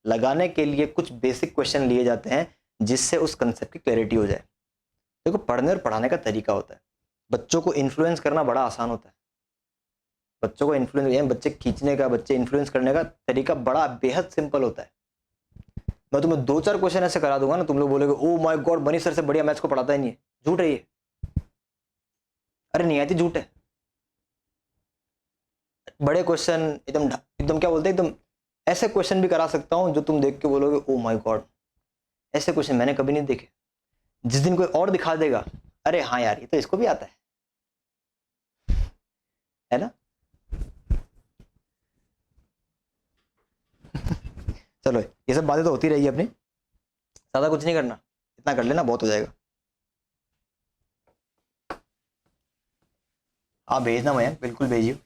लगाने के लिए कुछ बेसिक क्वेश्चन लिए जाते हैं जिससे उस कंसेप्ट की क्लैरिटी हो जाए। देखो, पढ़ने और पढ़ाने का तरीका होता है, बच्चों को इन्फ्लुएंस करना बड़ा आसान होता है, बच्चों को इन्फ्लुएंस, बच्चे खींचने का, बच्चे इन्फ्लुएंस करने का तरीका बड़ा बेहद सिंपल होता है। मैं तुम्हें 2-4 क्वेश्चन ऐसे करा दूंगा ना, तुम लोग बोलोगे oh my God Manish sir से बढ़िया मैथ्स को पढ़ाता ही नहीं है। झूठ है ये। अरे नहीं आती, झूठ है। बड़े क्वेश्चन एकदम एकदम क्या बोलते हैं, एकदम ऐसे क्वेश्चन भी करा सकता हूं जो तुम देख के बोलोगे ओ माय गॉड, ऐसे क्वेश्चन मैंने कभी नहीं देखे। जिस दिन कोई और दिखा देगा, अरे हाँ यार ये तो इसको भी आता है ना। चलो ये सब बातें तो होती रहेगी अपनी, ज्यादा कुछ नहीं करना, इतना कर लेना बहुत हो जाएगा। आप भेजना मयंक, बिल्कुल भेजिए।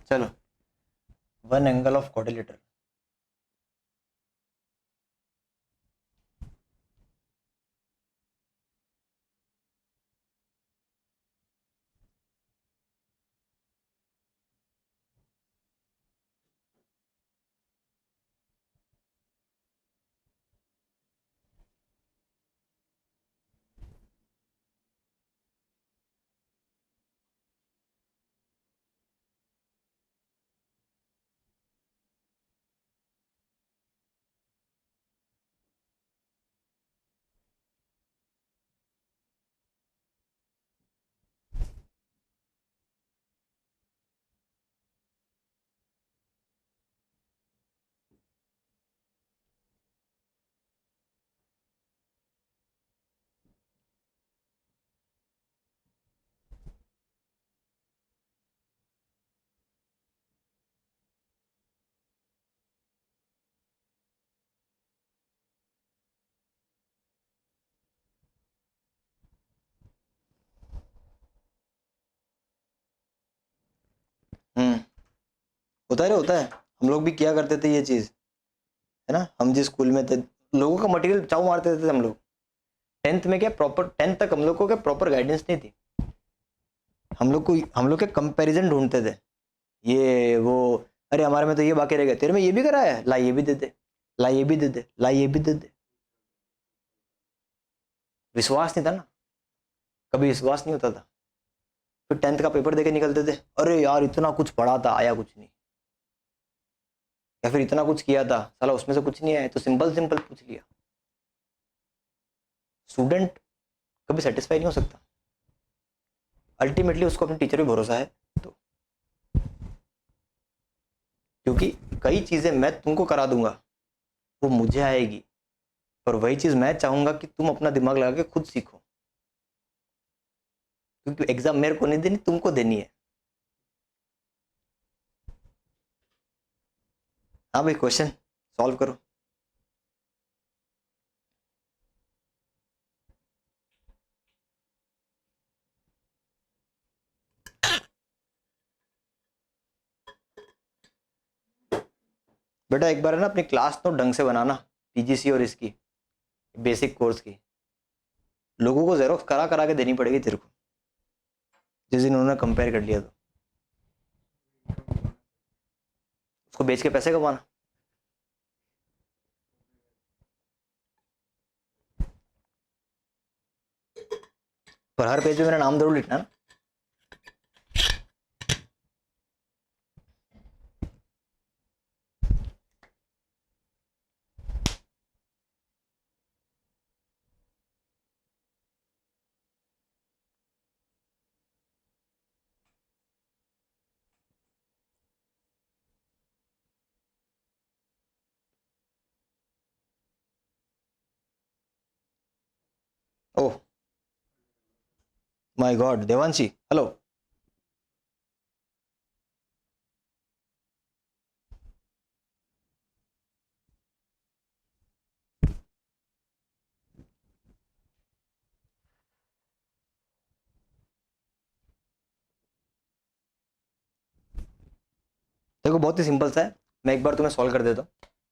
चलो, वन एंगल ऑफ क्वाड्रिलेटरल। होता है रे, होता है। हम लोग भी किया करते थे ये चीज, है ना। हम जिस स्कूल में थे, लोगों का मटेरियल चाव मारते थे हम लोग। 10th में क्या प्रॉपर, 10th तक हम लोग को क्या प्रॉपर गाइडेंस नहीं थी। हम लोग के कंपैरिजन ढूंढते थे, ये वो। अरे हमारे में तो ये बाकी रह गया, तेरे में ये भी करा है, ला ये भी दे दे, ला ये भी दे दे, ला ये भी दे दे। विश्वास नहीं था ना, कभी विश्वास नहीं होता था। फिर 10th का पेपर देके निकलते थे, अरे यार इतना कुछ पढ़ा था आया कुछ नहीं, या फिर इतना कुछ किया था साला उसमें से कुछ नहीं आया, तो सिंपल सिंपल पूछ लिया। स्टूडेंट कभी सेटिस्फाई नहीं हो सकता, अल्टीमेटली उसको अपने टीचर पे भरोसा है। तो क्योंकि कई चीजें मैं तुमको करा दूंगा, वो मुझे आएगी, पर वही चीज मैं चाहूंगा कि तुम अपना दिमाग लगा के खुद सीखो, क्योंकि एग्जाम मेरे को नहीं देनी, तुमको देनी है। हाँ भाई, क्वेश्चन सॉल्व करो। बेटा एक बार है ना अपनी क्लास तो ढंग से बनाना, पीजीसी और इसकी बेसिक कोर्स की। लोगों को जेरोक्स करा करा के देनी पड़ेगी तेरे को, जिस दिन उन्होंने कंपेयर कर लिया तो। उसको बेच के पैसे कमाना। पर हर पेज में मेरा नाम जरूर लिखना ना। Oh my God, Devanshi hello. देखो बहुत ही सिंपल सा है, मैं एक बार तुम्हें सॉल्व कर देता हूँ।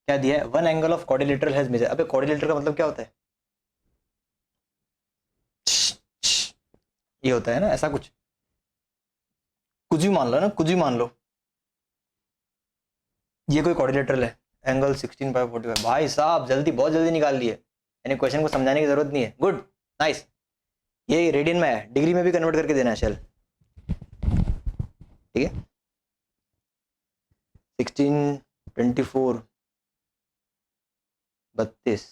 क्या दिया है, one angle of quadrilateral has measure. अबे क्वाड्रिलेटरल का मतलब क्या होता है, ये होता है ना ऐसा कुछ, कुछ भी मान लो ना, कुछ भी मान लो। ये कोई क्वाड्रिलेटरल है, एंगल 16/45। भाई साहब जल्दी, बहुत जल्दी निकाल लिए, यानी क्वेश्चन को समझाने की जरूरत नहीं है। Good, nice. ये रेडियन में है, डिग्री में भी कन्वर्ट करके देना है। चल ठीक है, 16, 24, 32।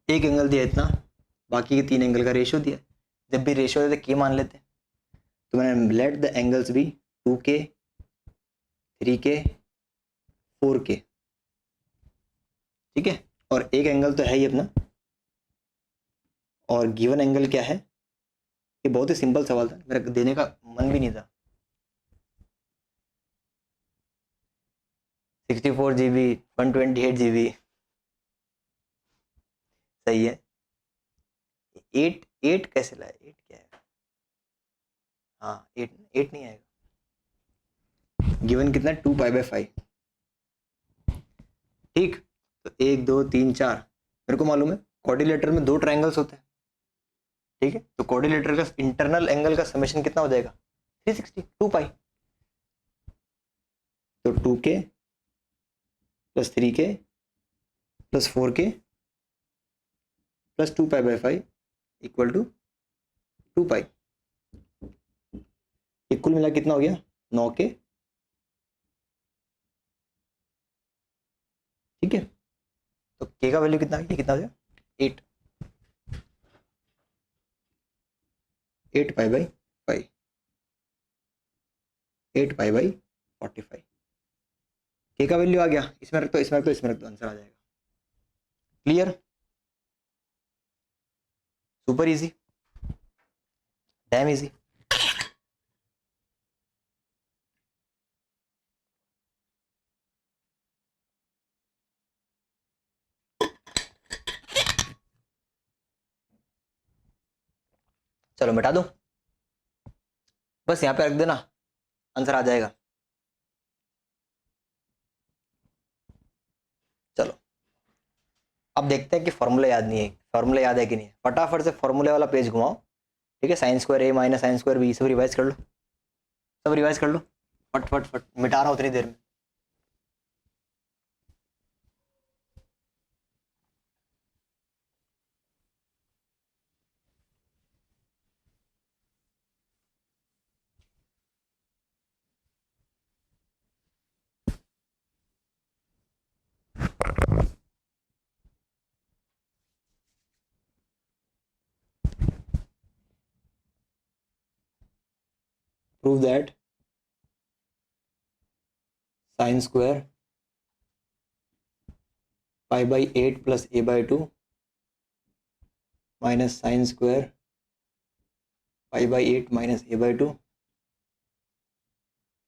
एक एंगल दिया इतना, बाकी के 3 एंगल का रेशियो दिया। जब भी रेशियो देते के मान लेते, तो मैंने लेट द एंगल्स भी 2K, 3K, 4K। ठीक है, और एक एंगल तो है ही अपना, और गिवन एंगल क्या है। ये बहुत ही सिंपल सवाल था, मेरा देने का मन भी नहीं था। 64 GB, 128 GB। सही है। 8 8 कैसे लाए, 8 क्या है? हाँ 8 8 नहीं आएगा। गिवन कितना है, 2π/5। ठीक, तो 1 2 3 4 मेरे को मालूम है क्वाड्रिलेटर में 2 ट्रायंगल्स होते हैं। ठीक है, तो क्वाड्रिलेटर का इंटरनल एंगल का समेशन कितना हो जाएगा, 360, 2π। तो 2K plus 3K plus 4K plus 2π/5 equal to 2π। ये कुल मिला कितना हो गया, 9K। ठीक है, तो K का वैल्यू कितना, ये कितना हो गया, 8, 8π/5, 8π/45। K का वैल्यू आ गया, इसमें रख दो, इसमें रख दो, इसमें रख दो, आंसर आ जाएगा। Clear, super easy, dam easy. चलो मिटा दो, बस यहाँ पे रख देना, आंसर आ जाएगा। चलो अब देखते हैं कि फॉर्मूला याद नहीं है, फॉर्मूला याद है कि नहीं। फटाफट से फॉर्मूले वाला पेज घुमाओ। ठीक है, sin² A माइनस sin²B, सब रिवाइज कर लो, सब रिवाइज कर लो, फट फट फट, मिटा रहा हूँ उतनी देर में। Prove that sin² π/8 plus a/2 minus sin² π/8 minus a/2।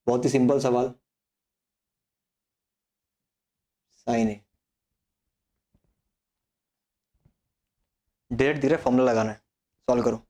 बहुत ही सिंपल सवाल, sin A। डायरेक्ट धीरे फॉर्मूला लगाना है, सॉल्व करो।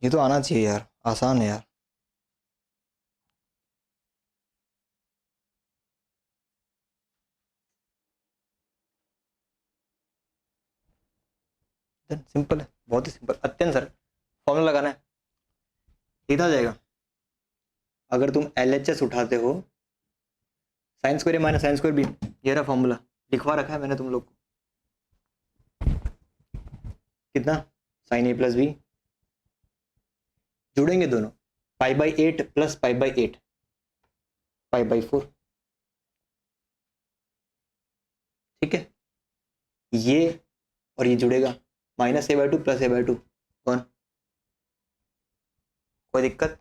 ये तो आना चाहिए यार, आसान है यार। सिंपल है, बहुत ही सिंपल, अत्यंत सरल। फॉर्मूला लगाना है, सीधा जाएगा। अगर तुम LHS उठाते हो, साइन स्क्वायर ए माइनस साइन स्क्वायर बी, ये रहा फॉर्मूला, लिखवा रखा है मैंने तुम लोग को। कितना, साइन ए प्लस बी, जुड़ेंगे दोनों, π/8 प्लस π/8, π/4। ठीक है, ये और ये जुड़ेगा, -a/2 प्लस a/2, कौन, कोई दिक्कत।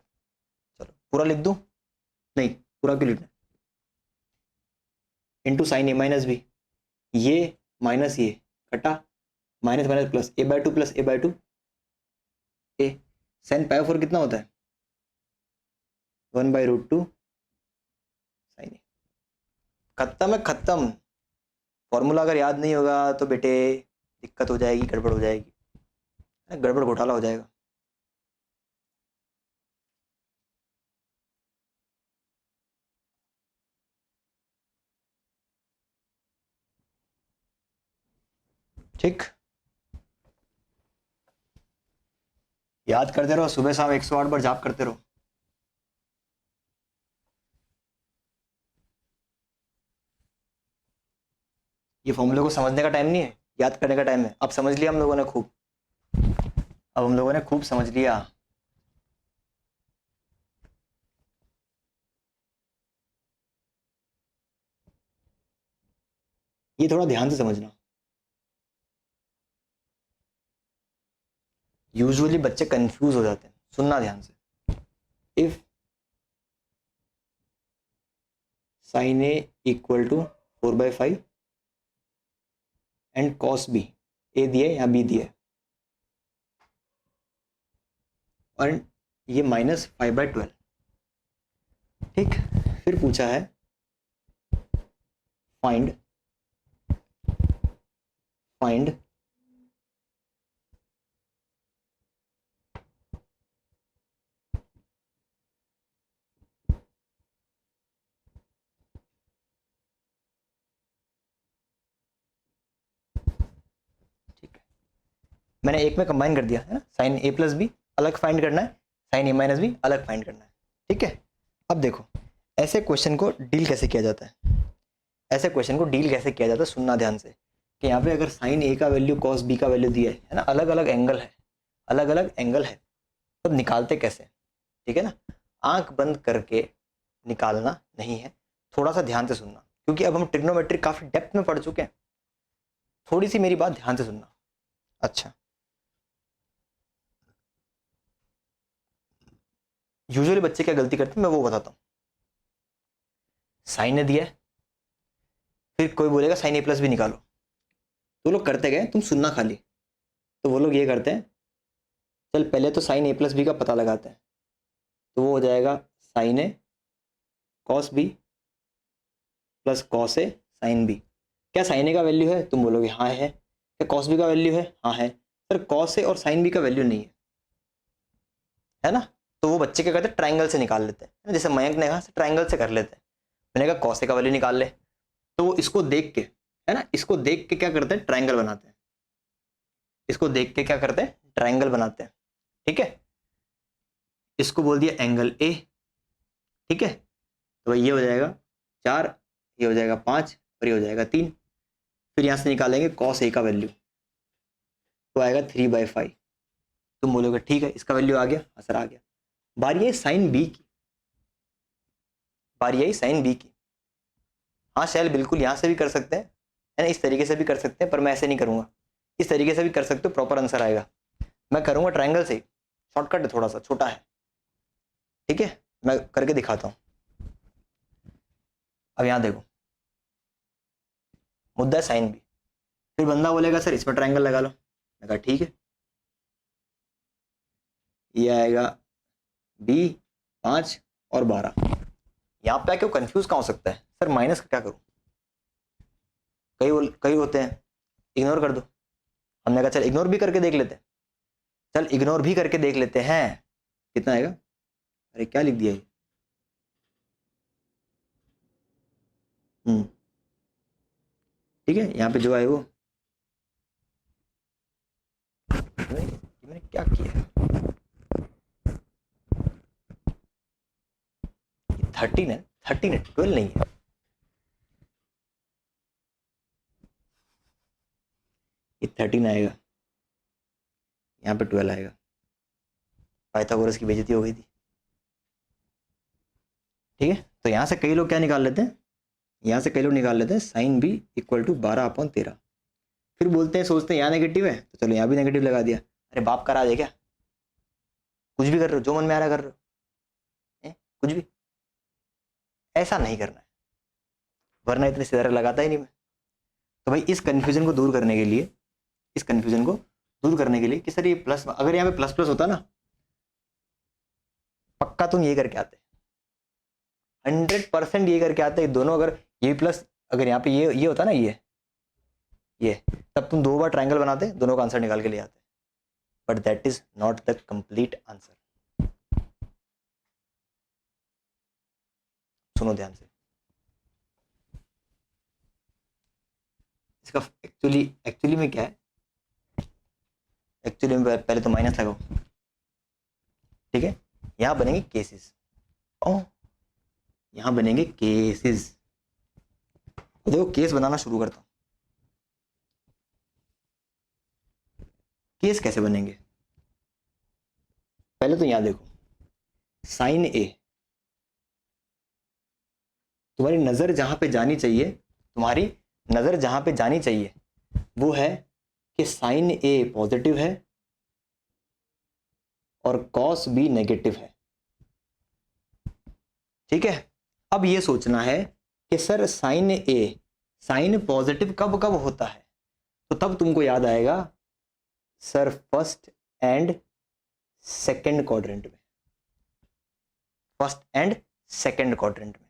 चलो पूरा लिख दूं, नहीं पूरा क्यों लिखना है, इंटू साइन ए माइनस बी, ये माइनस ये कटा, minus minus plus a/2 plus a/2 ए, साइन π/4 कितना होता है, 1/√2 साइन ए। खत्म है, खत्म। फॉर्मूला अगर याद नहीं होगा तो बेटे दिक्कत हो जाएगी, गड़बड़ हो जाएगी, गड़बड़ घोटाला हो जाएगा। ठीक, याद करते रहो, सुबह शाम 108 बार जाप करते रहो। ये फॉर्मूले को समझने का टाइम नहीं है, याद करने का टाइम है। अब समझ लिया हम लोगों ने खूब, अब हम लोगों ने खूब समझ लिया। ये थोड़ा ध्यान से समझना। यूजुअली बच्चे कंफ्यूज हो जाते हैं, सुनना ध्यान से। If sine A equal to 4/5 and cos B, A दिया या बी दिया, और ये -5/12। ठीक, फिर पूछा है फाइंड फाइंड मैंने एक में कंबाइन कर दिया है ना, साइन ए प्लस बी अलग फाइंड करना है, साइन ए माइनस बी अलग फाइंड करना है। ठीक है, अब देखो ऐसे क्वेश्चन को डील कैसे किया जाता है, ऐसे क्वेश्चन को डील कैसे किया जाता है, सुनना ध्यान से। कि यहाँ पे अगर साइन ए का वैल्यू कॉस बी का वैल्यू दिया है ना, अलग अलग एंगल है, अलग अलग एंगल है, तब निकालते कैसे। ठीक है ना, आंख बंद करके निकालना नहीं है, थोड़ा सा ध्यान से सुनना, क्योंकि अब हम ट्रिग्नोमेट्री काफी डेप्थ में पढ़ चुके हैं। थोड़ी सी मेरी बात ध्यान से सुनना। अच्छा, यूजुअली बच्चे क्या गलती करते हैं मैं वो बताता हूँ। साइन ने दिया है, फिर कोई बोलेगा साइन ए प्लस भी निकालो, तो लोग करते गए, तुम सुनना खाली। तो वो लोग ये करते हैं, चल पहले तो साइन ए प्लस बी का पता लगाते हैं, तो वो हो जाएगा sign A cos B plus cos A sine B. क्या साइन ए का वैल्यू है, तुम बोलोगे हाँ है। क्या कॉस बी का वैल्यू है, हाँ है। सर कॉस ए और साइन बी का वैल्यू नहीं है ना, तो वो बच्चे क्या करते हैं, ट्राइंगल से निकाल लेते हैं, जैसे मयंक ने कहा ट्राइंगल से कर लेते हैं। मैंने कहा कॉस ए का वैल्यू निकाल ले, तो वो इसको देख के, है ना, इसको देख के क्या करते हैं, ट्राइंगल बनाते हैं। इसको देख के क्या करते हैं, ट्राइंगल बनाते हैं। ठीक है, इसको बोल दिया एंगल ए। ठीक है, तो ये हो जाएगा 4, ये हो जाएगा 5 और ये हो जाएगा 3। फिर यहाँ से निकालेंगे कॉस ए का वैल्यू, तो आएगा 3/5। तुम बोलोगे ठीक है, इसका वैल्यू आ गया, असर आ गया। बारी आई साइन बी की, बारी आई साइन बी की। हाँ शैल, बिल्कुल यहाँ से भी कर सकते हैं, है ना, इस तरीके से भी कर सकते हैं, पर मैं ऐसे नहीं करूँगा। इस तरीके से भी कर सकते हो, प्रॉपर आंसर आएगा। मैं करूँगा ट्राइंगल से, शॉर्टकट है, थोड़ा सा छोटा है। ठीक है, मैं करके दिखाता हूँ। अब यहाँ देखो, मुद्दा है साइन बी। फिर बंदा बोलेगा सर इसमें ट्राइंगल लगा लो, मैं कहा ठीक है। ये आएगा बी 5 और 12। यहाँ पे क्यों कंफ्यूज कहाँ हो सकता है, सर माइनस का क्या करूँ। कई होते हैं इग्नोर कर दो, हमने कहा चल इग्नोर भी करके देख लेते हैं। चल इग्नोर भी करके देख लेते हैं कितना आएगा। अरे क्या लिख दिया ये। ठीक है, यहाँ पे जो आए वो मैंने क्या किया, 13 है, 13 है, 12 नहीं है। ये 13 आएगा, यहाँ पे 12 आएगा। पाइथागोरस की बेइज्जती हो गई थी। ठीक है, तो यहाँ से कई लोग क्या निकाल लेते हैं, यहाँ से कई लोग निकाल लेते हैं साइन बी इक्वल टू 12/13। फिर बोलते हैं, सोचते हैं यहाँ नेगेटिव है तो चलो यहाँ भी नेगेटिव लगा दिया। अरे बाप का राज है क्या, कुछ भी कर रहे हो, जो मन में आ रहा कर रहे हो, कुछ भी। ऐसा नहीं करना है, वरना इतने सितारे लगाता ही नहीं मैं। तो भाई इस कंफ्यूजन को दूर करने के लिए, इस कंफ्यूजन को दूर करने के लिए कि सर ये प्लस, अगर यहाँ पे प्लस प्लस होता ना, पक्का तुम ये करके आते, 100% ये करके आते। दोनों अगर ये प्लस, अगर यहाँ पे ये होता ना, ये तब तुम 2 बार ट्रायंगल बनाते, दोनों का आंसर निकाल के ले आते। But that is not the complete answer. सुनो ध्यान से, इसका एक्चुअली में क्या है, एक्चुअली में पहले तो माइनस लगाओ। ठीक है, यहां बनेंगे केसेस, यहां बनेंगे केसेस। देखो केस बनाना शुरू करता हूं। केस कैसे बनेंगे, पहले तो यहां देखो, साइन ए, तुम्हारी नजर जहां पे जानी चाहिए, तुम्हारी नजर जहां पे जानी चाहिए वो है कि साइन ए पॉजिटिव है और कॉस बी नेगेटिव है। ठीक है, अब ये सोचना है कि सर साइन ए, साइन पॉजिटिव कब कब होता है, तो तब तुमको याद आएगा sir first and second quadrant में, फर्स्ट एंड सेकंड क्वाड्रेंट में।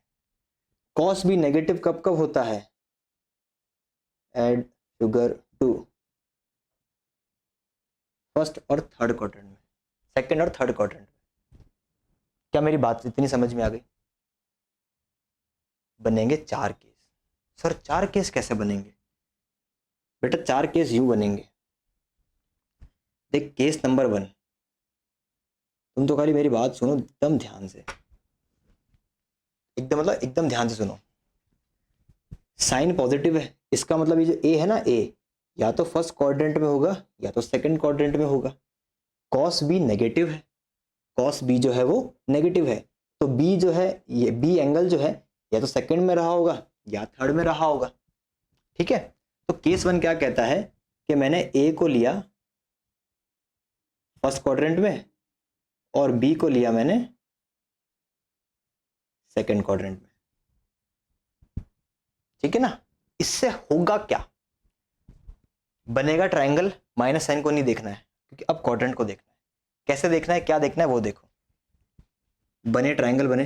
कॉस बी नेगेटिव कब कब होता है, एड शुगर टू, फर्स्ट और थर्ड क्वाड्रेंट में, सेकंड और थर्ड क्वाड्रेंट में। क्या मेरी बात इतनी समझ में आ गई। बनेंगे 4 केस। सर 4 केस कैसे बनेंगे, बेटा 4 केस यूं बनेंगे। देख केस नंबर 1, तुम तो खाली मेरी बात सुनो एकदम ध्यान से, एकदम मतलब एकदम ध्यान से सुनो। साइन पॉजिटिव है, इसका मतलब ये जो ए है ना, ए या तो फर्स्ट क्वाड्रेंट में होगा या तो सेकंड क्वाड्रेंट में होगा। कॉस बी नेगेटिव है, कॉस बी जो है वो नेगेटिव है, तो बी जो है, ये बी एंगल जो है या तो सेकंड में रहा होगा या थर्ड में रहा होगा। ठीक है, तो केस 1 क्या कहता है कि मैंने ए को लिया फर्स्ट क्वाड्रेंट में और बी को लिया मैंने सेकंड क्वाड्रेंट में। ठीक है ना, इससे होगा क्या, बनेगा ट्रायंगल। माइनस साइन को नहीं देखना है क्योंकि अब क्वाड्रेंट को देखना है। कैसे देखना है, क्या देखना है वो देखो। बने ट्रायंगल बने,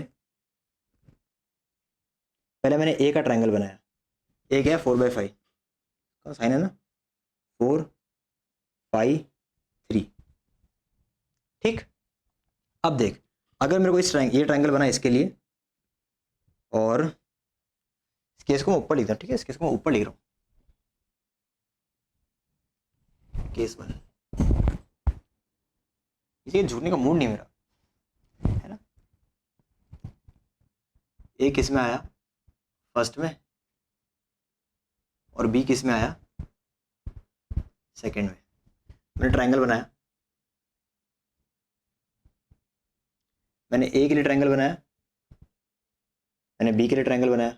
पहले मैंने ए का ट्रायंगल बनाया, ए क्या है 4/5 का साइन है ना, 4 5 3। ठीक, अब देख, अगर मेरे को ये ट्रायंगल बना इसके लिए, और इस केस को मैं ऊपर लिख रहा हूँ। ठीक है, इस केस को मैं ऊपर लिख रहा हूँ, केस 1। ये झूठने का मूड नहीं मेरा, है ना। ए किस में आया, फर्स्ट में, और बी किस में आया, सेकंड में। मैंने ट्रायंगल बनाया, मैंने ए के लिए ट्रायंगल बनाया, मैंने बी के लिए ट्रायंगल बनाया।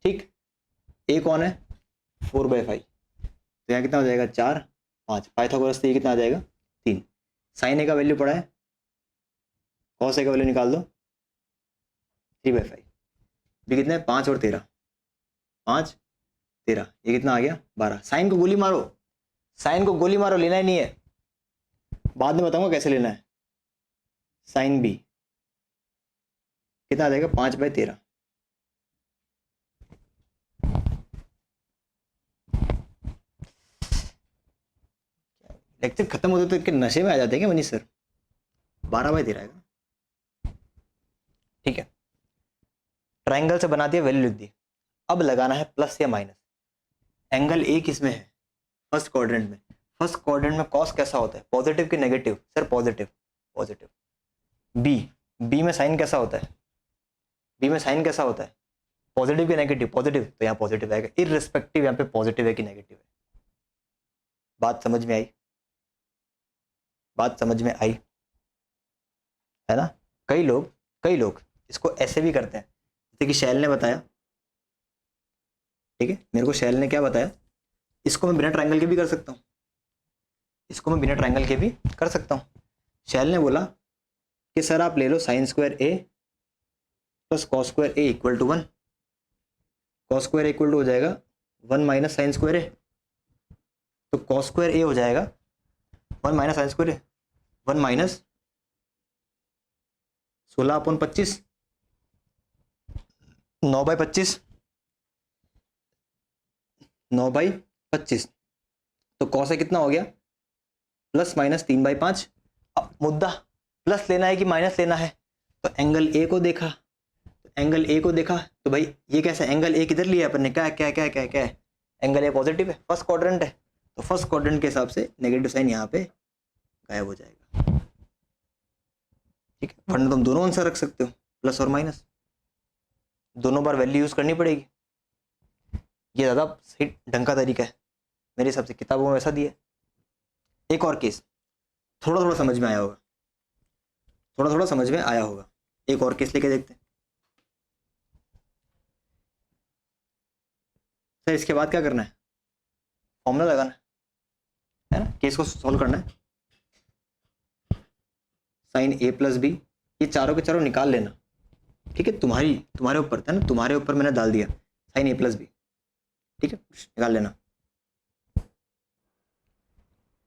ठीक, ए कौन है 4/5, तो यहाँ कितना हो जाएगा 4 5, पाइथागोरस से ये कितना आ जाएगा 3। साइन ए का वैल्यू पड़ा है, कॉस ए का वैल्यू निकाल दो 3/5। बी कितना है 5 और 13, 5 13, ये कितना आ गया 12। साइन को गोली मारो, साइन को गोली मारो, लेना ही नहीं है, बाद में बताऊंगा कैसे लेना है। साइन बी कितना आ जाएगा 5/13। लेक्चर खत्म होते तो नशे में आ जाते हैं क्या मनीष सर? 12/13 आएगा। ठीक है, ट्राइंगल से बना दिया, वैल्यू लिख दी। अब लगाना है प्लस या माइनस। एंगल ए किस में है? फर्स्ट क्वाड्रेंट में। फर्स्ट क्वाड्रेंट में कॉस कैसा होता है? पॉजिटिव कि negative? Sir positive. Positive. B, B में साइन कैसा होता है? बी में साइन कैसा होता है? पॉजिटिव कि नेगेटिव? पॉजिटिव, तो यहाँ पॉजिटिव आएगा, इररिस्पेक्टिव यहाँ पे पॉजिटिव है कि नेगेटिव है। बात समझ में आई? बात समझ में आई है ना? कई लोग इसको ऐसे भी करते हैं, जैसे कि शैल ने बताया। ठीक है, मेरे को शैल ने क्या बताया, इसको मैं बिना ट्रायंगल के भी कर सकता हूँ, इसको मैं बिना ट्रायंगल के भी कर सकता हूँ। शैल ने बोला कि सर आप ले लो sine square A plus cos square A equal to 1। Cos square equal to हो जाएगा 1 माइनस साइन स्क्वायर ए, तो कॉस स्क्वायर ए हो जाएगा 1 माइनस साइन स्क्वायर ए, 1 माइनस 16/25, 9/25, 9/25। तो कॉस है कितना हो गया? Plus minus 3/5। अब मुद्दा प्लस लेना है कि माइनस लेना है? तो एंगल ए को देखा, एंगल ए को देखा तो भाई ये कैसा एंगल ए किधर लिया अपन ने? क्या क्या क्या क्या क्या है? एंगल ए पॉजिटिव है, फर्स्ट क्वाड्रेंट है, तो फर्स्ट क्वाड्रेंट के हिसाब से नेगेटिव साइन यहाँ पे गायब हो जाएगा। ठीक है, वरना तुम दोनों आंसर रख सकते हो, प्लस और माइनस, दोनों बार वैल्यू यूज करनी पड़ेगी। ये ज़्यादा सही ढंग का तरीका है मेरे हिसाब से, किताबों में वैसा दिया। एक और केस थोड़ा थोड़ा समझ में आया होगा, थोड़ा थोड़ा समझ में आया होगा। एक और केस लेके देखते हैं। सर इसके बाद क्या करना है? फॉर्मूला लगाना है ना, केस को सॉल्व करना है। साइन ए प्लस बी, ये चारों के चारों निकाल लेना। ठीक है, तुम्हारे ऊपर था ना, तुम्हारे ऊपर मैंने डाल दिया साइन ए प्लस बी। ठीक है, निकाल लेना।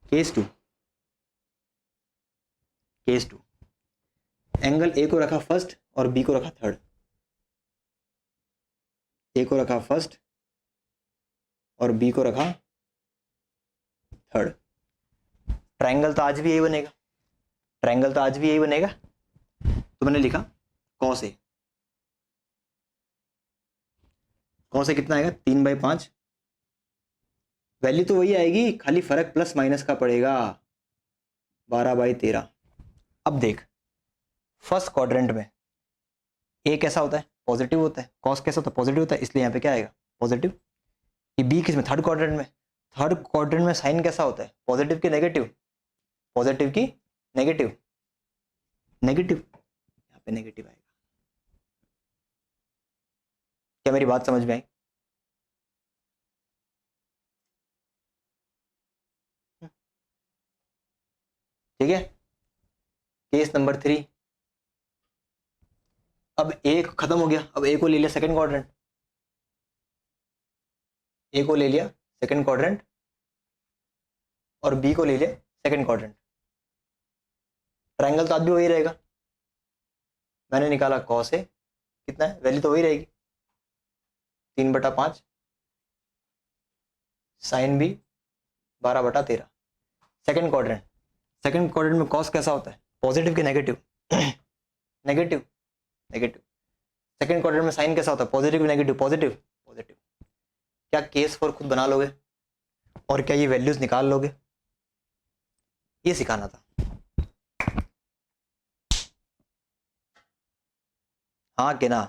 Case two, case two, angle A को रखा फर्स्ट और बी को रखा थर्ड। ए को रखा फर्स्ट और बी को रखा थर्ड। ट्रायंगल तो आज भी यही बनेगा, ट्रायंगल तो आज भी यही बनेगा। तो मैंने लिखा कॉस ए, कॉस ए कितना आएगा? 3/5। वैल्यू तो वही आएगी, खाली फर्क प्लस माइनस का पड़ेगा, 12/13। अब देख, फर्स्ट क्वाड्रेंट में ए कैसा होता है? पॉजिटिव होता है। कॉस कैसा होता है? पॉजिटिव होता है, इसलिए यहाँ पे क्या आएगा? पॉजिटिव। ये बी किस में? थर्ड क्वाड्रेंट में। थर्ड क्वाड्रेंट में साइन कैसा होता है? पॉजिटिव की नेगेटिव? पॉजिटिव की नेगेटिव? नेगेटिव, यहाँ पे नेगेटिव आएगा। क्या मेरी बात समझ में आई? ठीक है, केस नंबर 3। अब ए खत्म हो गया, अब ए को ले लिया सेकंड क्वाड्रेंट, ए को ले लिया सेकंड क्वाड्रेंट और बी को ले लिया सेकंड क्वाड्रेंट। ट्रायंगल तो आज भी वही रहेगा। मैंने निकाला कॉस ए कितना है? वैल्यू तो वही रहेगी, 3/5, sine B 12/13। Second quadrant, second quadrant में कॉस कैसा होता है? पॉजिटिव कि negative? Negative, negative. Second quadrant में साइन कैसा होता है? पॉजिटिव कि नेगेटिव? Positive, positive. क्या केस फॉर खुद बना लोगे और क्या ये वैल्यूज निकाल लोगे? ये सिखाना था। हाँ कि ना?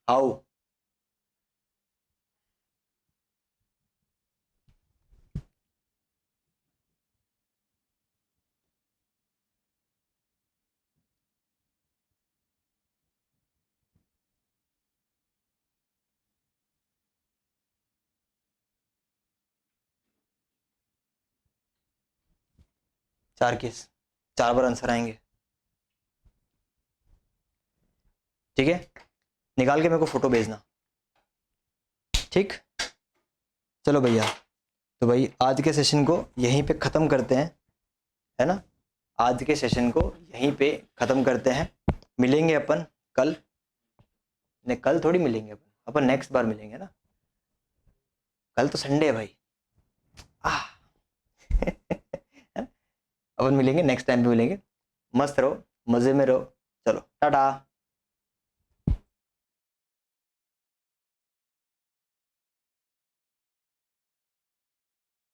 आओ, चार केस, 4 बार आंसर आएंगे। ठीक है, निकाल के मेरे को फोटो भेजना। ठीक, चलो भैया, तो भाई आज के सेशन को यहीं पे ख़त्म करते हैं, है ना? आज के सेशन को यहीं पे ख़त्म करते हैं। मिलेंगे अपन कल, नहीं कल थोड़ी मिलेंगे अपन नेक्स्ट बार मिलेंगे ना, कल तो संडे है भाई। अपन मिलेंगे नेक्स्ट टाइम पे मिलेंगे। मस्त रहो, मज़े में रहो। चलो टाटा।